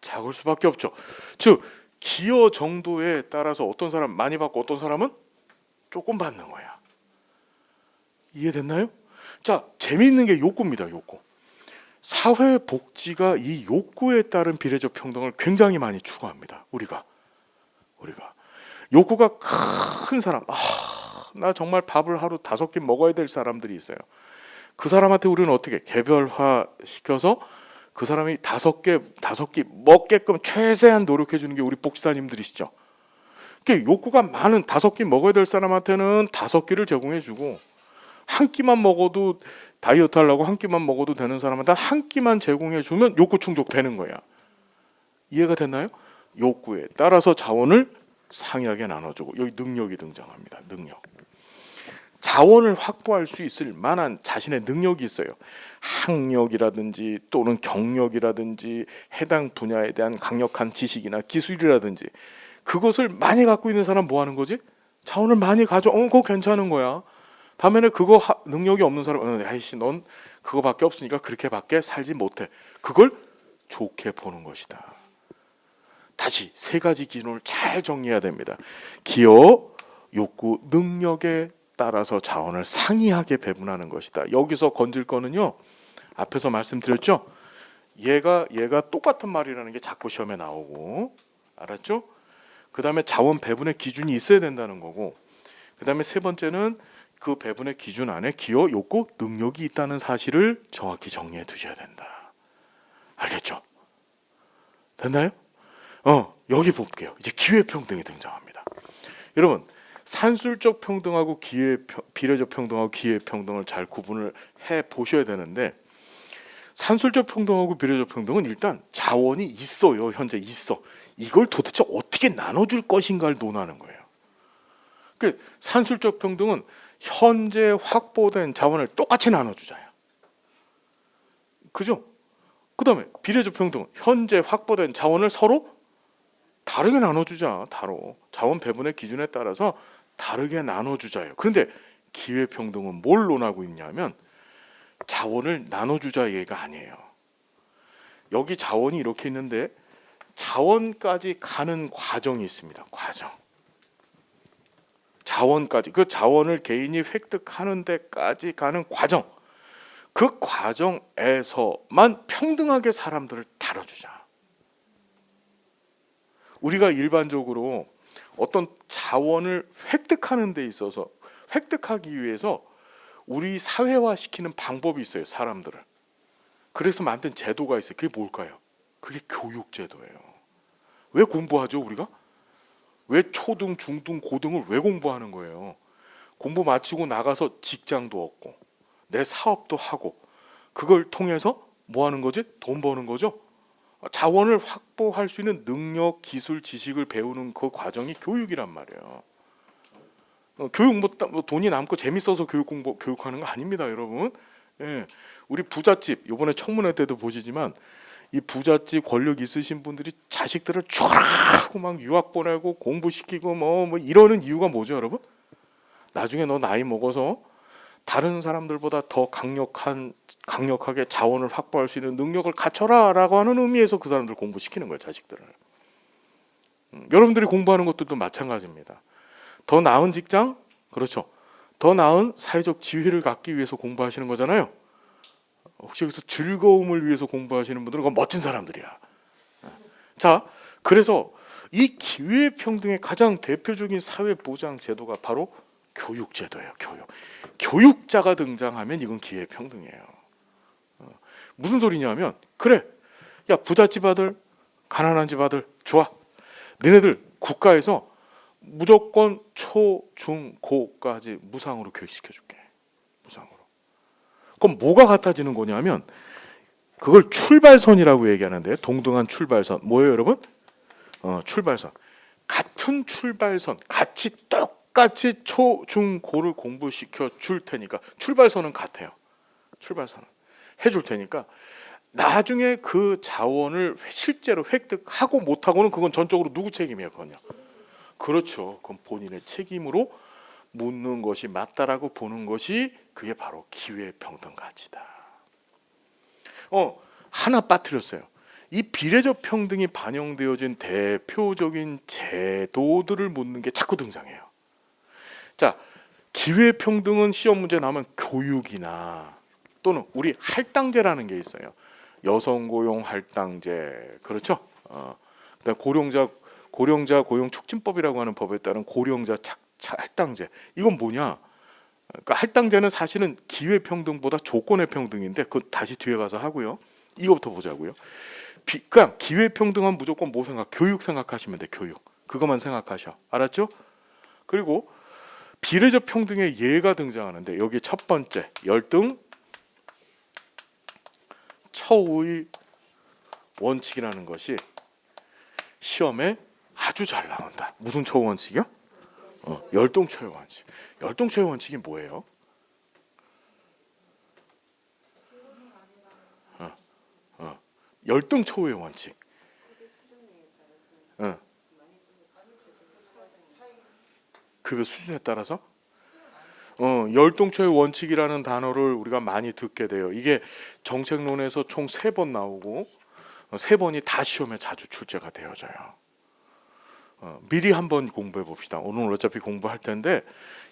작을 수밖에 없죠. 즉 기여 정도에 따라서 어떤 사람 많이 받고 어떤 사람은 조금 받는 거야. 이해됐나요? 자, 재미있는 게 욕구입니다. 욕구. 사회복지가 이 욕구에 따른 비례적 평등을 굉장히 많이 추구합니다. 우리가 욕구가 큰 사람, 나 정말 밥을 하루 5끼 먹어야 될 사람들이 있어요. 그 사람한테 우리는 어떻게 개별화 시켜서 그 사람이 5끼 먹게끔 최대한 노력해 주는 게 우리 복지사님들이시죠. 욕구가 많은 5끼 먹어야 될 사람한테는 5끼를 제공해 주고, 한 끼만 먹어도 다이어트 하려고 한 끼만 먹어도 되는 사람한테 한 끼만 제공해 주면 욕구 충족되는 거야. 이해가 됐나요? 욕구에 따라서 자원을 상이하게 나눠주고, 여기 능력이 등장합니다. 능력. 자원을 확보할 수 있을 만한 자신의 능력이 있어요. 학력이라든지 또는 경력이라든지 해당 분야에 대한 강력한 지식이나 기술이라든지, 그것을 많이 갖고 있는 사람 뭐 하는 거지? 자원을 많이 가져. 그거 괜찮은 거야. 반면에 그거 능력이 없는 사람, 아이씨 넌 그거밖에 없으니까 그렇게밖에 살지 못해. 그걸 좋게 보는 것이다. 다시 세 가지 기준을 잘 정리해야 됩니다. 기여, 욕구, 능력에 따라서 자원을 상이하게 배분하는 것이다. 여기서 건질 거는요. 앞에서 말씀드렸죠. 얘가 똑같은 말이라는 게 자꾸 시험에 나오고, 알았죠? 그 다음에 자원 배분의 기준이 있어야 된다는 거고, 그 다음에 세 번째는 그 배분의 기준 안에 기여, 욕구, 능력이 있다는 사실을 정확히 정리해 두셔야 된다. 알겠죠? 됐나요? 여기 볼게요. 이제 기회평등이 등장합니다. 여러분, 산술적 평등하고 비례적 평등하고 기회평등을 잘 구분을 해 보셔야 되는데, 산술적 평등하고 비례적 평등은 일단 자원이 있어요. 현재 있어. 이걸 도대체 어떻게 나눠줄 것인가를 논하는 거예요. 그 산술적 평등은 현재 확보된 자원을 똑같이 나눠주자요. 그죠? 그 다음에 비례적 평등은 현재 확보된 자원을 서로 다르게 나눠주자. 자원 배분의 기준에 따라서 다르게 나눠주자요. 그런데 기회평등은 뭘 논하고 있냐면 자원을 나눠주자 얘기가 아니에요. 여기 자원이 이렇게 있는데 자원까지 가는 과정이 있습니다. 자원까지, 그 자원을 개인이 획득하는 데까지 가는 과정, 그 과정에서만 평등하게 사람들을 다뤄주자. 우리가 일반적으로 어떤 자원을 획득하는 데 있어서 획득하기 위해서 우리 사회화시키는 방법이 있어요. 사람들을. 그래서 만든 제도가 있어요. 그게 뭘까요? 그게 교육제도예요. 왜 공부하죠 우리가? 왜 초등, 중등, 고등을 왜 공부하는 거예요? 공부 마치고 나가서 직장도 얻고 내 사업도 하고 그걸 통해서 뭐 하는 거지? 돈 버는 거죠. 자원을 확보할 수 있는 능력, 기술, 지식을 배우는 그 과정이 교육이란 말이에요. 교육 뭐 돈이 남고 재밌어서 교육하는 거 아닙니다, 여러분. 예, 우리 부잣집 이번에 청문회 때도 보시지만 이 부잣집 권력 있으신 분들이 자식들을 촤라하고 막 유학 보내고 공부시키고 뭐 이러는 이유가 뭐죠, 여러분? 나중에 너 나이 먹어서 다른 사람들보다 더 강력하게 자원을 확보할 수 있는 능력을 갖춰라라고 하는 의미에서 그 사람들 공부시키는 거예요, 자식들을. 여러분들이 공부하는 것들도 마찬가지입니다. 더 나은 직장, 그렇죠. 더 나은 사회적 지위를 갖기 위해서 공부하시는 거잖아요. 혹시 여기서 즐거움을 위해서 공부하시는 분들은 그건 멋진 사람들이야. 자, 그래서 이 기회평등의 가장 대표적인 사회보장 제도가 바로 교육제도예요. 교육자가 등장하면 이건 기회평등이에요. 무슨 소리냐면, 그래, 야 부잣집 아들, 가난한 집 아들, 좋아. 너네들 국가에서 무조건 초, 중, 고까지 무상으로 교육시켜줄게. 무상으로. 그럼 뭐가 같아지는 거냐면 그걸 출발선이라고 얘기하는데, 동등한 출발선 뭐예요, 여러분? 출발선. 같은 출발선, 똑같이 초, 중, 고를 공부시켜 줄 테니까 출발선은 같아요. 출발선은 해줄 테니까 나중에 그 자원을 실제로 획득하고 못하고는 그건 전적으로 누구 책임이에요, 그건요? 그렇죠. 그건 본인의 책임으로 묻는 것이 맞다라고 보는 것이 그게 바로 기회평등 가치다. 하나 빠뜨렸어요. 이 비례적 평등이 반영되어진 대표적인 제도들을 묻는 게 자꾸 등장해요. 자, 기회평등은 시험 문제 나오면 교육이나 또는 우리 할당제라는 게 있어요. 여성고용 할당제, 그렇죠? 그다음 고령자 고용 촉진법이라고 하는 법에 따른 고령자 할당제. 이건 뭐냐? 그러니까 할당제는 사실은 기회평등보다 조건의 평등인데 그 다시 뒤에 가서 하고요. 이거부터 보자고요. 그냥 기회평등은 무조건 뭐 교육 생각하시면 돼. 교육. 그것만 생각하셔. 알았죠? 그리고 비례적 평등의 예가 등장하는데 여기 첫 번째 열등 처우의 원칙이라는 것이 시험에 아주 잘 나온다. 무슨 처우 원칙이요? 열등 처우 원칙. 열등 처우 원칙이 뭐예요? 열등 처우의 원칙. 급여 수준에 따라서 열등 처우 원칙이라는 단어를 우리가 많이 듣게 돼요. 이게 정책론에서 총 3번 나오고 3번이 다 시험에 자주 출제가 되어져요. 미리 한번 공부해 봅시다. 오늘 어차피 공부할 텐데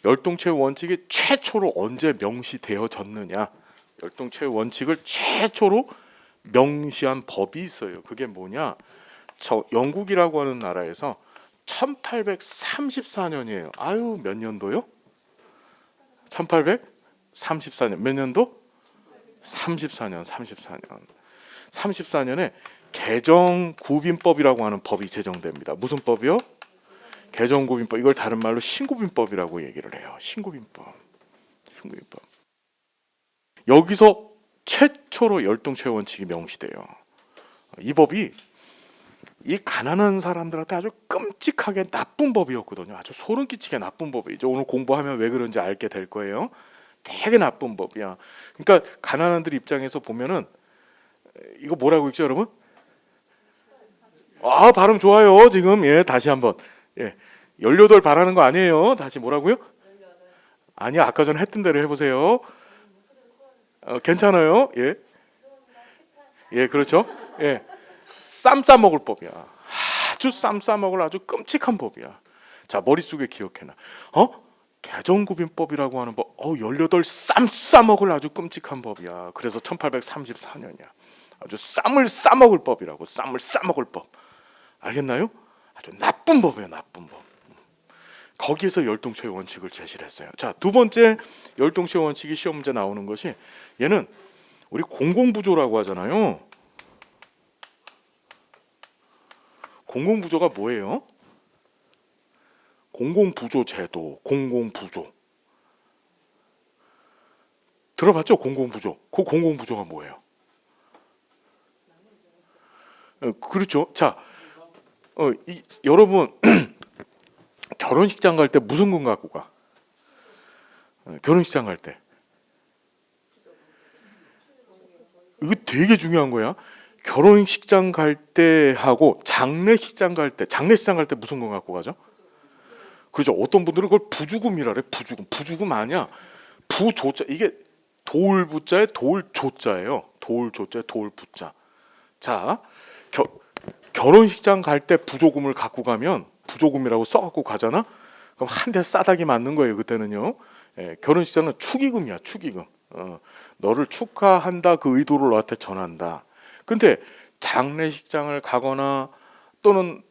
열동체의 원칙이 최초로 언제 명시되어졌느냐? 열동체의 원칙을 최초로 명시한 법이 있어요. 그게 뭐냐? 저 영국이라고 하는 나라에서 1834년이에요. 아유, 몇 년도요? 1834년. 몇 년도? 34년. 34년에 개정구빈법이라고 하는 법이 제정됩니다. 무슨 법이요? 개정구빈법. 이걸 다른 말로 신구빈법이라고 얘기를 해요. 신구빈법. 여기서 최초로 열동체의 원칙이 명시돼요. 이 법이 이 가난한 사람들한테 아주 끔찍하게 나쁜 법이었거든요. 아주 소름 끼치게 나쁜 법이죠. 오늘 공부하면 왜 그런지 알게 될 거예요. 되게 나쁜 법이야. 그러니까 가난한들 입장에서 보면은 이거 뭐라고 읽죠, 여러분? 아, 발음 좋아요. 지금 예, 다시 한번. 예. 18 바라는 거 아니에요. 다시 뭐라고요? 아니야. 아까 전에 했던 대로 해 보세요. 괜찮아요. 예. 예, 그렇죠. 예. 쌈 싸먹을 법이야. 아주 쌈 싸먹을 아주 끔찍한 법이야. 자, 머릿속에 기억해놔. 개정구빈법이라고 하는 법. 18 쌈 싸먹을 아주 끔찍한 법이야. 그래서 1834년이야. 아주 쌈을 싸먹을 법이라고. 쌈을 싸먹을 법. 알겠나요? 아주 나쁜 법이에요. 나쁜 법. 거기에서 열동체의 원칙을 제시를 했어요. 자, 두 번째 열동체의 원칙이 시험 문제 나오는 것이, 얘는 우리 공공부조라고 하잖아요. 공공부조가 뭐예요? 공공부조 제도, 공공부조. 들어봤죠? 공공부조. 그 공공부조가 뭐예요? 그렇죠. 자, 여러분 결혼식장 갈 때 무슨 금 갖고 가? 결혼식장 갈 때. 이거 되게 중요한 거야. 결혼식장 갈 때 하고 장례식장 갈 때, 무슨 금 갖고 가죠? 그죠? 어떤 분들은 그걸 부주금이라래. 부주금 아니야. 부조자, 이게 돌부자에 돌조자예요. 돌조자에 돌부자. 자, 결혼식장 갈 때 부조금을 갖고 가면, 부조금이라고 써갖고 가잖아. 그럼 한 대 싸다기 맞는 거예요. 그때는요. 결혼식장은 축의금이야. 축의금. 너를 축하한다, 그 의도를 너한테 전한다. 근데 장례식장을 가거나 또는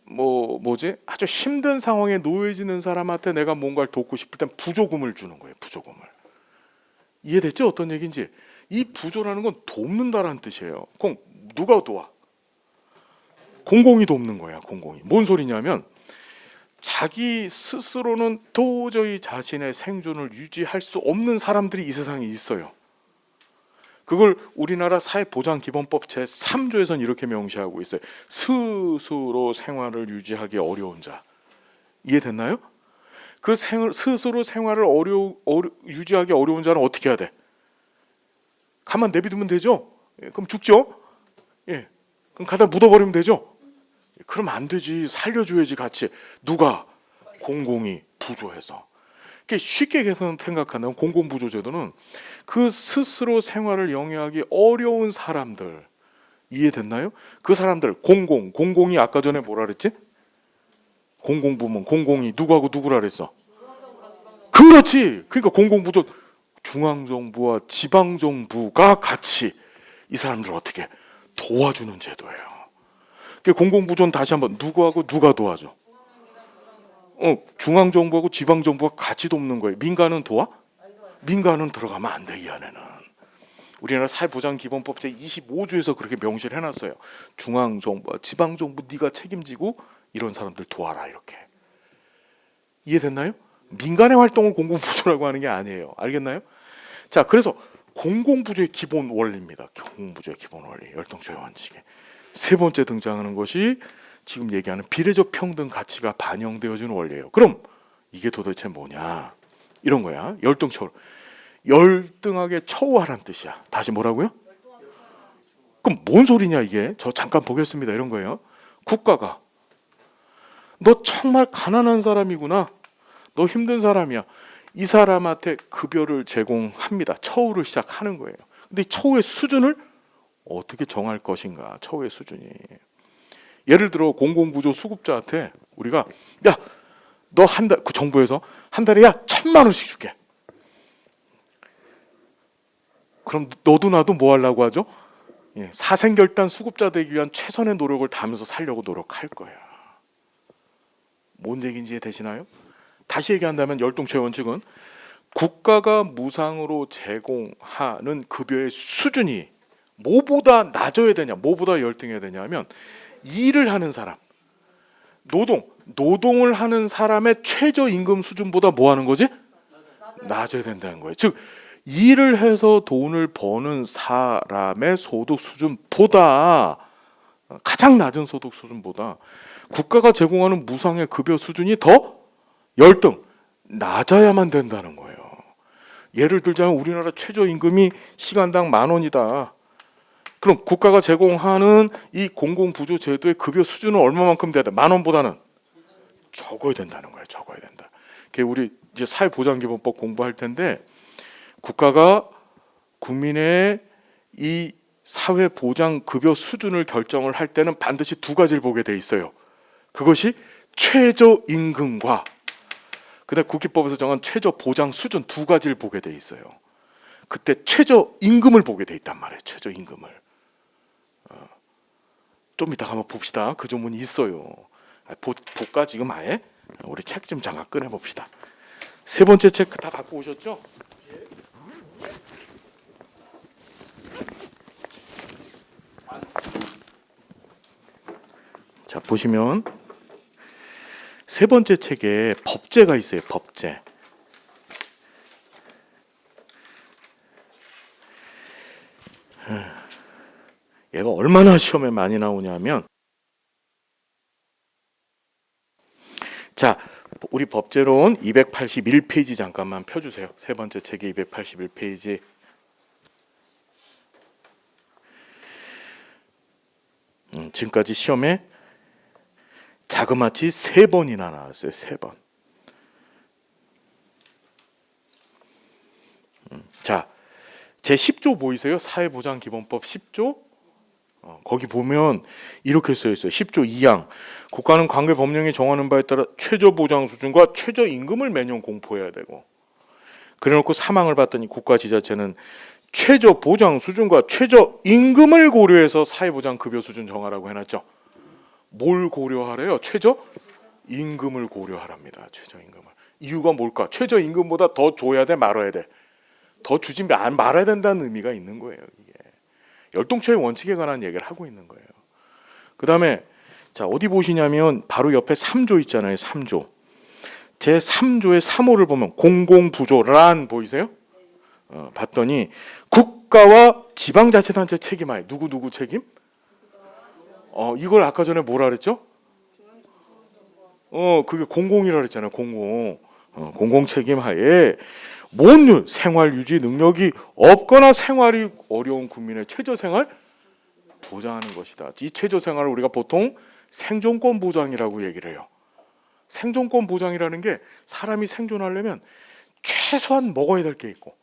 아주 힘든 상황에 놓여지는 사람한테 내가 뭔가를 돕고 싶을 땐 부조금을 주는 거예요. 부조금을. 이해됐죠? 어떤 얘기인지. 이 부조라는 건 돕는다라는 뜻이에요. 그럼 누가 도와? 공공이 돕는 거야. 공공이. 뭔 소리냐면 자기 스스로는 도저히 자신의 생존을 유지할 수 없는 사람들이 이 세상에 있어요. 그걸 우리나라 사회보장기본법 제3조에서는 이렇게 명시하고 있어요. 스스로 생활을 유지하기 어려운 자. 이해됐나요? 그 스스로 생활을 유지하기 어려운 자는 어떻게 해야 돼? 가만 내비두면 되죠? 그럼 죽죠? 예. 그럼 가다 묻어버리면 되죠? 그럼 안 되지. 살려줘야지 같이. 누가? 공공이 부조해서. 쉽게 생각한다면 공공부조제도는 그 스스로 생활을 영위하기 어려운 사람들. 이해됐나요? 그 사람들 공공이 아까 전에 뭐라 그랬지? 공공부문 공공이 누구하고 누구라 그랬어? 그렇지. 그러니까 공공부조 중앙정부와 지방정부가 같이 이 사람들을 어떻게 도와주는 제도예요. 공공부조는 다시 한번 누구하고 누가 도와줘? 중앙정부하고 지방정부가 같이 돕는 거예요. 민간은 도와? 민간은 들어가면 안 돼. 이 안에는. 우리나라 사회보장기본법 제25조에서 그렇게 명시를 해놨어요. 중앙정부와 지방정부 네가 책임지고 이런 사람들 도와라. 이렇게. 이해됐나요? 민간의 활동을 공공부조라고 하는 게 아니에요. 알겠나요? 자, 그래서 공공부조의 기본 원리입니다. 공공부조의 기본 원리, 열동체의 원칙에. 세 번째 등장하는 것이 지금 얘기하는 비례적 평등 가치가 반영되어지는 원리예요. 그럼 이게 도대체 뭐냐? 이런 거야. 열등하게 처우하란 뜻이야. 다시 뭐라고요? 그럼 뭔 소리냐 이게? 저 잠깐 보겠습니다. 이런 거예요. 국가가 너 정말 가난한 사람이구나. 너 힘든 사람이야. 이 사람한테 급여를 제공합니다. 처우를 시작하는 거예요. 근데 이 처우의 수준을 어떻게 정할 것인가? 처우의 수준이. 예를 들어 공공부조 수급자한테 우리가 야, 너 한 달, 그 정부에서 한 달에 야 1,000만 원씩 줄게. 그럼 너도 나도 뭐 하려고 하죠? 예, 사생결단 수급자 되기 위한 최선의 노력을 다하면서 살려고 노력할 거야. 뭔 얘기인지 이해되시나요? 다시 얘기한다면 열동체의 원칙은 국가가 무상으로 제공하는 급여의 수준이 뭐보다 낮아야 되냐, 뭐보다 열등해야 되냐 하면 일을 하는 사람, 노동을 하는 사람의 최저임금 수준보다 뭐 하는 거지? 낮아야 된다는 거예요. 즉 일을 해서 돈을 버는 사람의 소득 수준보다, 가장 낮은 소득 수준보다 국가가 제공하는 무상의 급여 수준이 더 열등, 낮아야만 된다는 거예요. 예를 들자면 우리나라 최저임금이 시간당 10,000원이다. 그럼 국가가 제공하는 이 공공부조 제도의 급여 수준은 얼마만큼 돼야 돼? 10,000원보다는 적어야 된다는 거예요. 적어야 된다. 우리 이제 사회보장기본법 공부할 텐데 국가가 국민의 이 사회보장급여 수준을 결정을 할 때는 반드시 두 가지를 보게 돼 있어요. 그것이 최저임금과 그다음 국기법에서 정한 최저보장 수준 두 가지를 보게 돼 있어요. 그때 최저임금을 보게 돼 있단 말이에요. 최저임금을. 좀 이따가 한번 봅시다. 그 조문이 있어요. 볼까 지금 아예? 우리 책 좀 잠깐 꺼내 봅시다. 세 번째 책 다 갖고 오셨죠? 자, 보시면 세 번째 책에 법제가 있어요. 법제. 얘가 얼마나 시험에 많이 나오냐면, 자, 우리 법제론 281페이지 잠깐만 펴주세요. 세 번째 책이 281페이지. 지금까지 시험에 자그마치 3번이나 나왔어요. 3번. 자, 제 10조 보이세요? 사회보장기본법 10조. 거기 보면 이렇게 써 있어요. 10조 2항. 국가는 관계 법령이 정하는 바에 따라 최저보장 수준과 최저임금을 매년 공포해야 되고, 그래놓고 3항을 봤더니 국가 지자체는 최저보장 수준과 최저임금을 고려해서 사회보장급여 수준 정하라고 해놨죠. 뭘 고려하래요? 최저임금을 고려하랍니다. 최저임금을. 이유가 뭘까? 최저임금보다 더 줘야 돼, 말아야 돼? 더 주지 말아야 된다는 의미가 있는 거예요. 이게 열동체의 원칙에 관한 얘기를 하고 있는 거예요. 그 다음에 자, 어디 보시냐면 바로 옆에 3조 있잖아요. 3조. 제 3조의 3호를 보면 공공부조란 보이세요? 봤더니 국가와 지방자치단체 책임하에 누구 책임? 이걸 아까 전에 뭐라 그랬죠? 그게 공공이라 그랬잖아요. 공공 책임하에 뭔 생활 유지 능력이 없거나 생활이 어려운 국민의 최저생활 보장하는 것이다. 이 최저생활을 우리가 보통 생존권 보장이라고 얘기를 해요. 생존권 보장이라는 게 사람이 생존하려면 최소한 먹어야 될 게 있고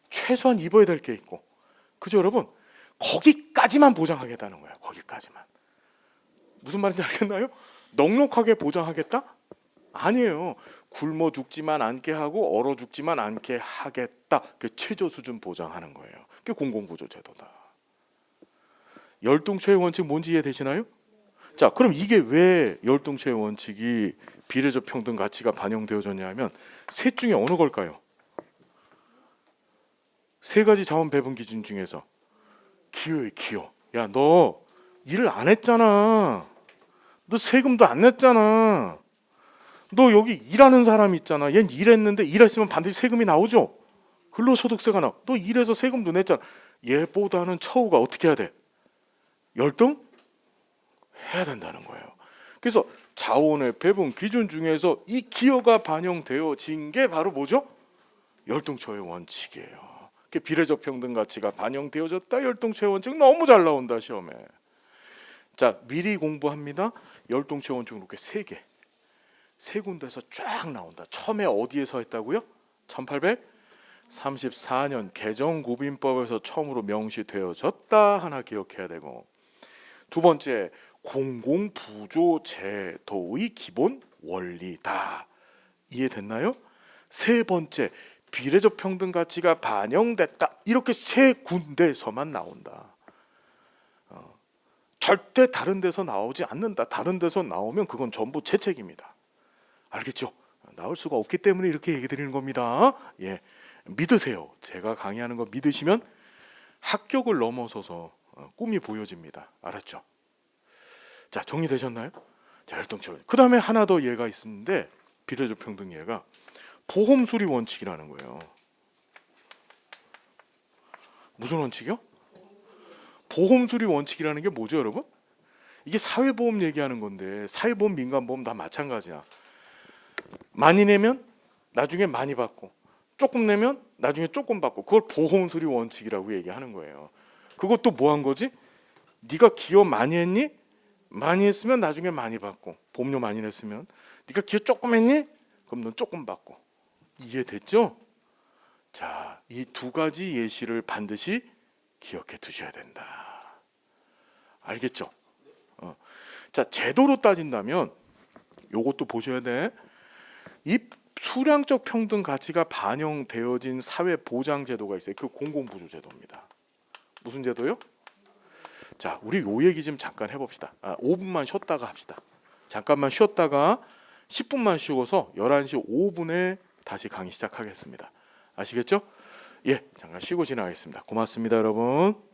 최소한 입어야 될 게 있고, 그죠 여러분? 거기까지만 보장하겠다는 거예요. 거기까지만. 무슨 말인지 알겠나요? 넉넉하게 보장하겠다? 아니에요. 굶어 죽지만 않게 하고 얼어 죽지만 않게 하겠다. 그 최저 수준 보장하는 거예요. 그게 공공부조 제도다. 열동체의 원칙 뭔지 이해되시나요? 자, 그럼 이게 왜 열동체의 원칙이 비례적 평등 가치가 반영되어졌냐 하면 셋 중에 어느 걸까요? 세 가지 자원 배분 기준 중에서 기여예요. 기여. 야, 너 일을 안 했잖아. 너 세금도 안 냈잖아. 너 여기 일하는 사람 있잖아. 얜 일했는데 일했으면 반드시 세금이 나오죠. 근로소득세가 나와. 너 일해서 세금도 냈잖아. 얘보다는 처우가 어떻게 해야 돼? 열등? 해야 된다는 거예요. 그래서 자원의 배분 기준 중에서 이 기여가 반영되어진 게 바로 뭐죠? 열등처의 원칙이에요. 비례적 평등 가치가 반영되어졌다. 열등처의 원칙 너무 잘 나온다 시험에. 자, 미리 공부합니다. 열등처의 원칙 이렇게 세 군데서 쫙 나온다. 처음에 어디에서 했다고요? 1834년 개정구빈법에서 처음으로 명시되어졌다. 하나 기억해야 되고, 두 번째 공공부조제도의 기본 원리다. 이해됐나요? 세 번째, 비례적 평등 가치가 반영됐다. 이렇게 세 군데서만 나온다. 절대 다른 데서 나오지 않는다. 다른 데서 나오면 그건 전부 제 책입니다. 알겠죠? 나올 수가 없기 때문에 이렇게 얘기 드리는 겁니다. 예, 믿으세요. 제가 강의하는 거 믿으시면 합격을 넘어서서 꿈이 보여집니다. 알았죠? 자, 정리되셨나요? 자, 혈통체험. 그 다음에 하나 더 예가 있는데 비례적 평등 예가 보험 수리 원칙이라는 거예요. 무슨 원칙이요? 보험 수리 원칙이라는 게 뭐죠, 여러분? 이게 사회보험 얘기하는 건데 사회보험, 민간보험 다 마찬가지야. 많이 내면 나중에 많이 받고, 조금 내면 나중에 조금 받고, 그걸 보험 수리 원칙이라고 얘기하는 거예요. 그것도 뭐 한 거지? 네가 기여 많이 했니? 많이 했으면 나중에 많이 받고, 보험료 많이 냈으면. 네가 기여 조금 했니? 그럼 넌 조금 받고. 이해됐죠? 자, 이 두 가지 예시를 반드시 기억해 두셔야 된다. 알겠죠? 자, 제도로 따진다면 요것도 보셔야 돼. 이 수량적 평등 가치가 반영되어진 사회 보장 제도가 있어요. 그 공공부조제도입니다. 무슨 제도요? 자, 우리 요 얘기 좀 잠깐 해봅시다. 5분만 쉬었다가 합시다. 잠깐만 쉬었다가 10분만 쉬어서 11시 5분에 다시 강의 시작하겠습니다. 아시겠죠? 예, 잠깐 쉬고 지나가겠습니다. 고맙습니다, 여러분.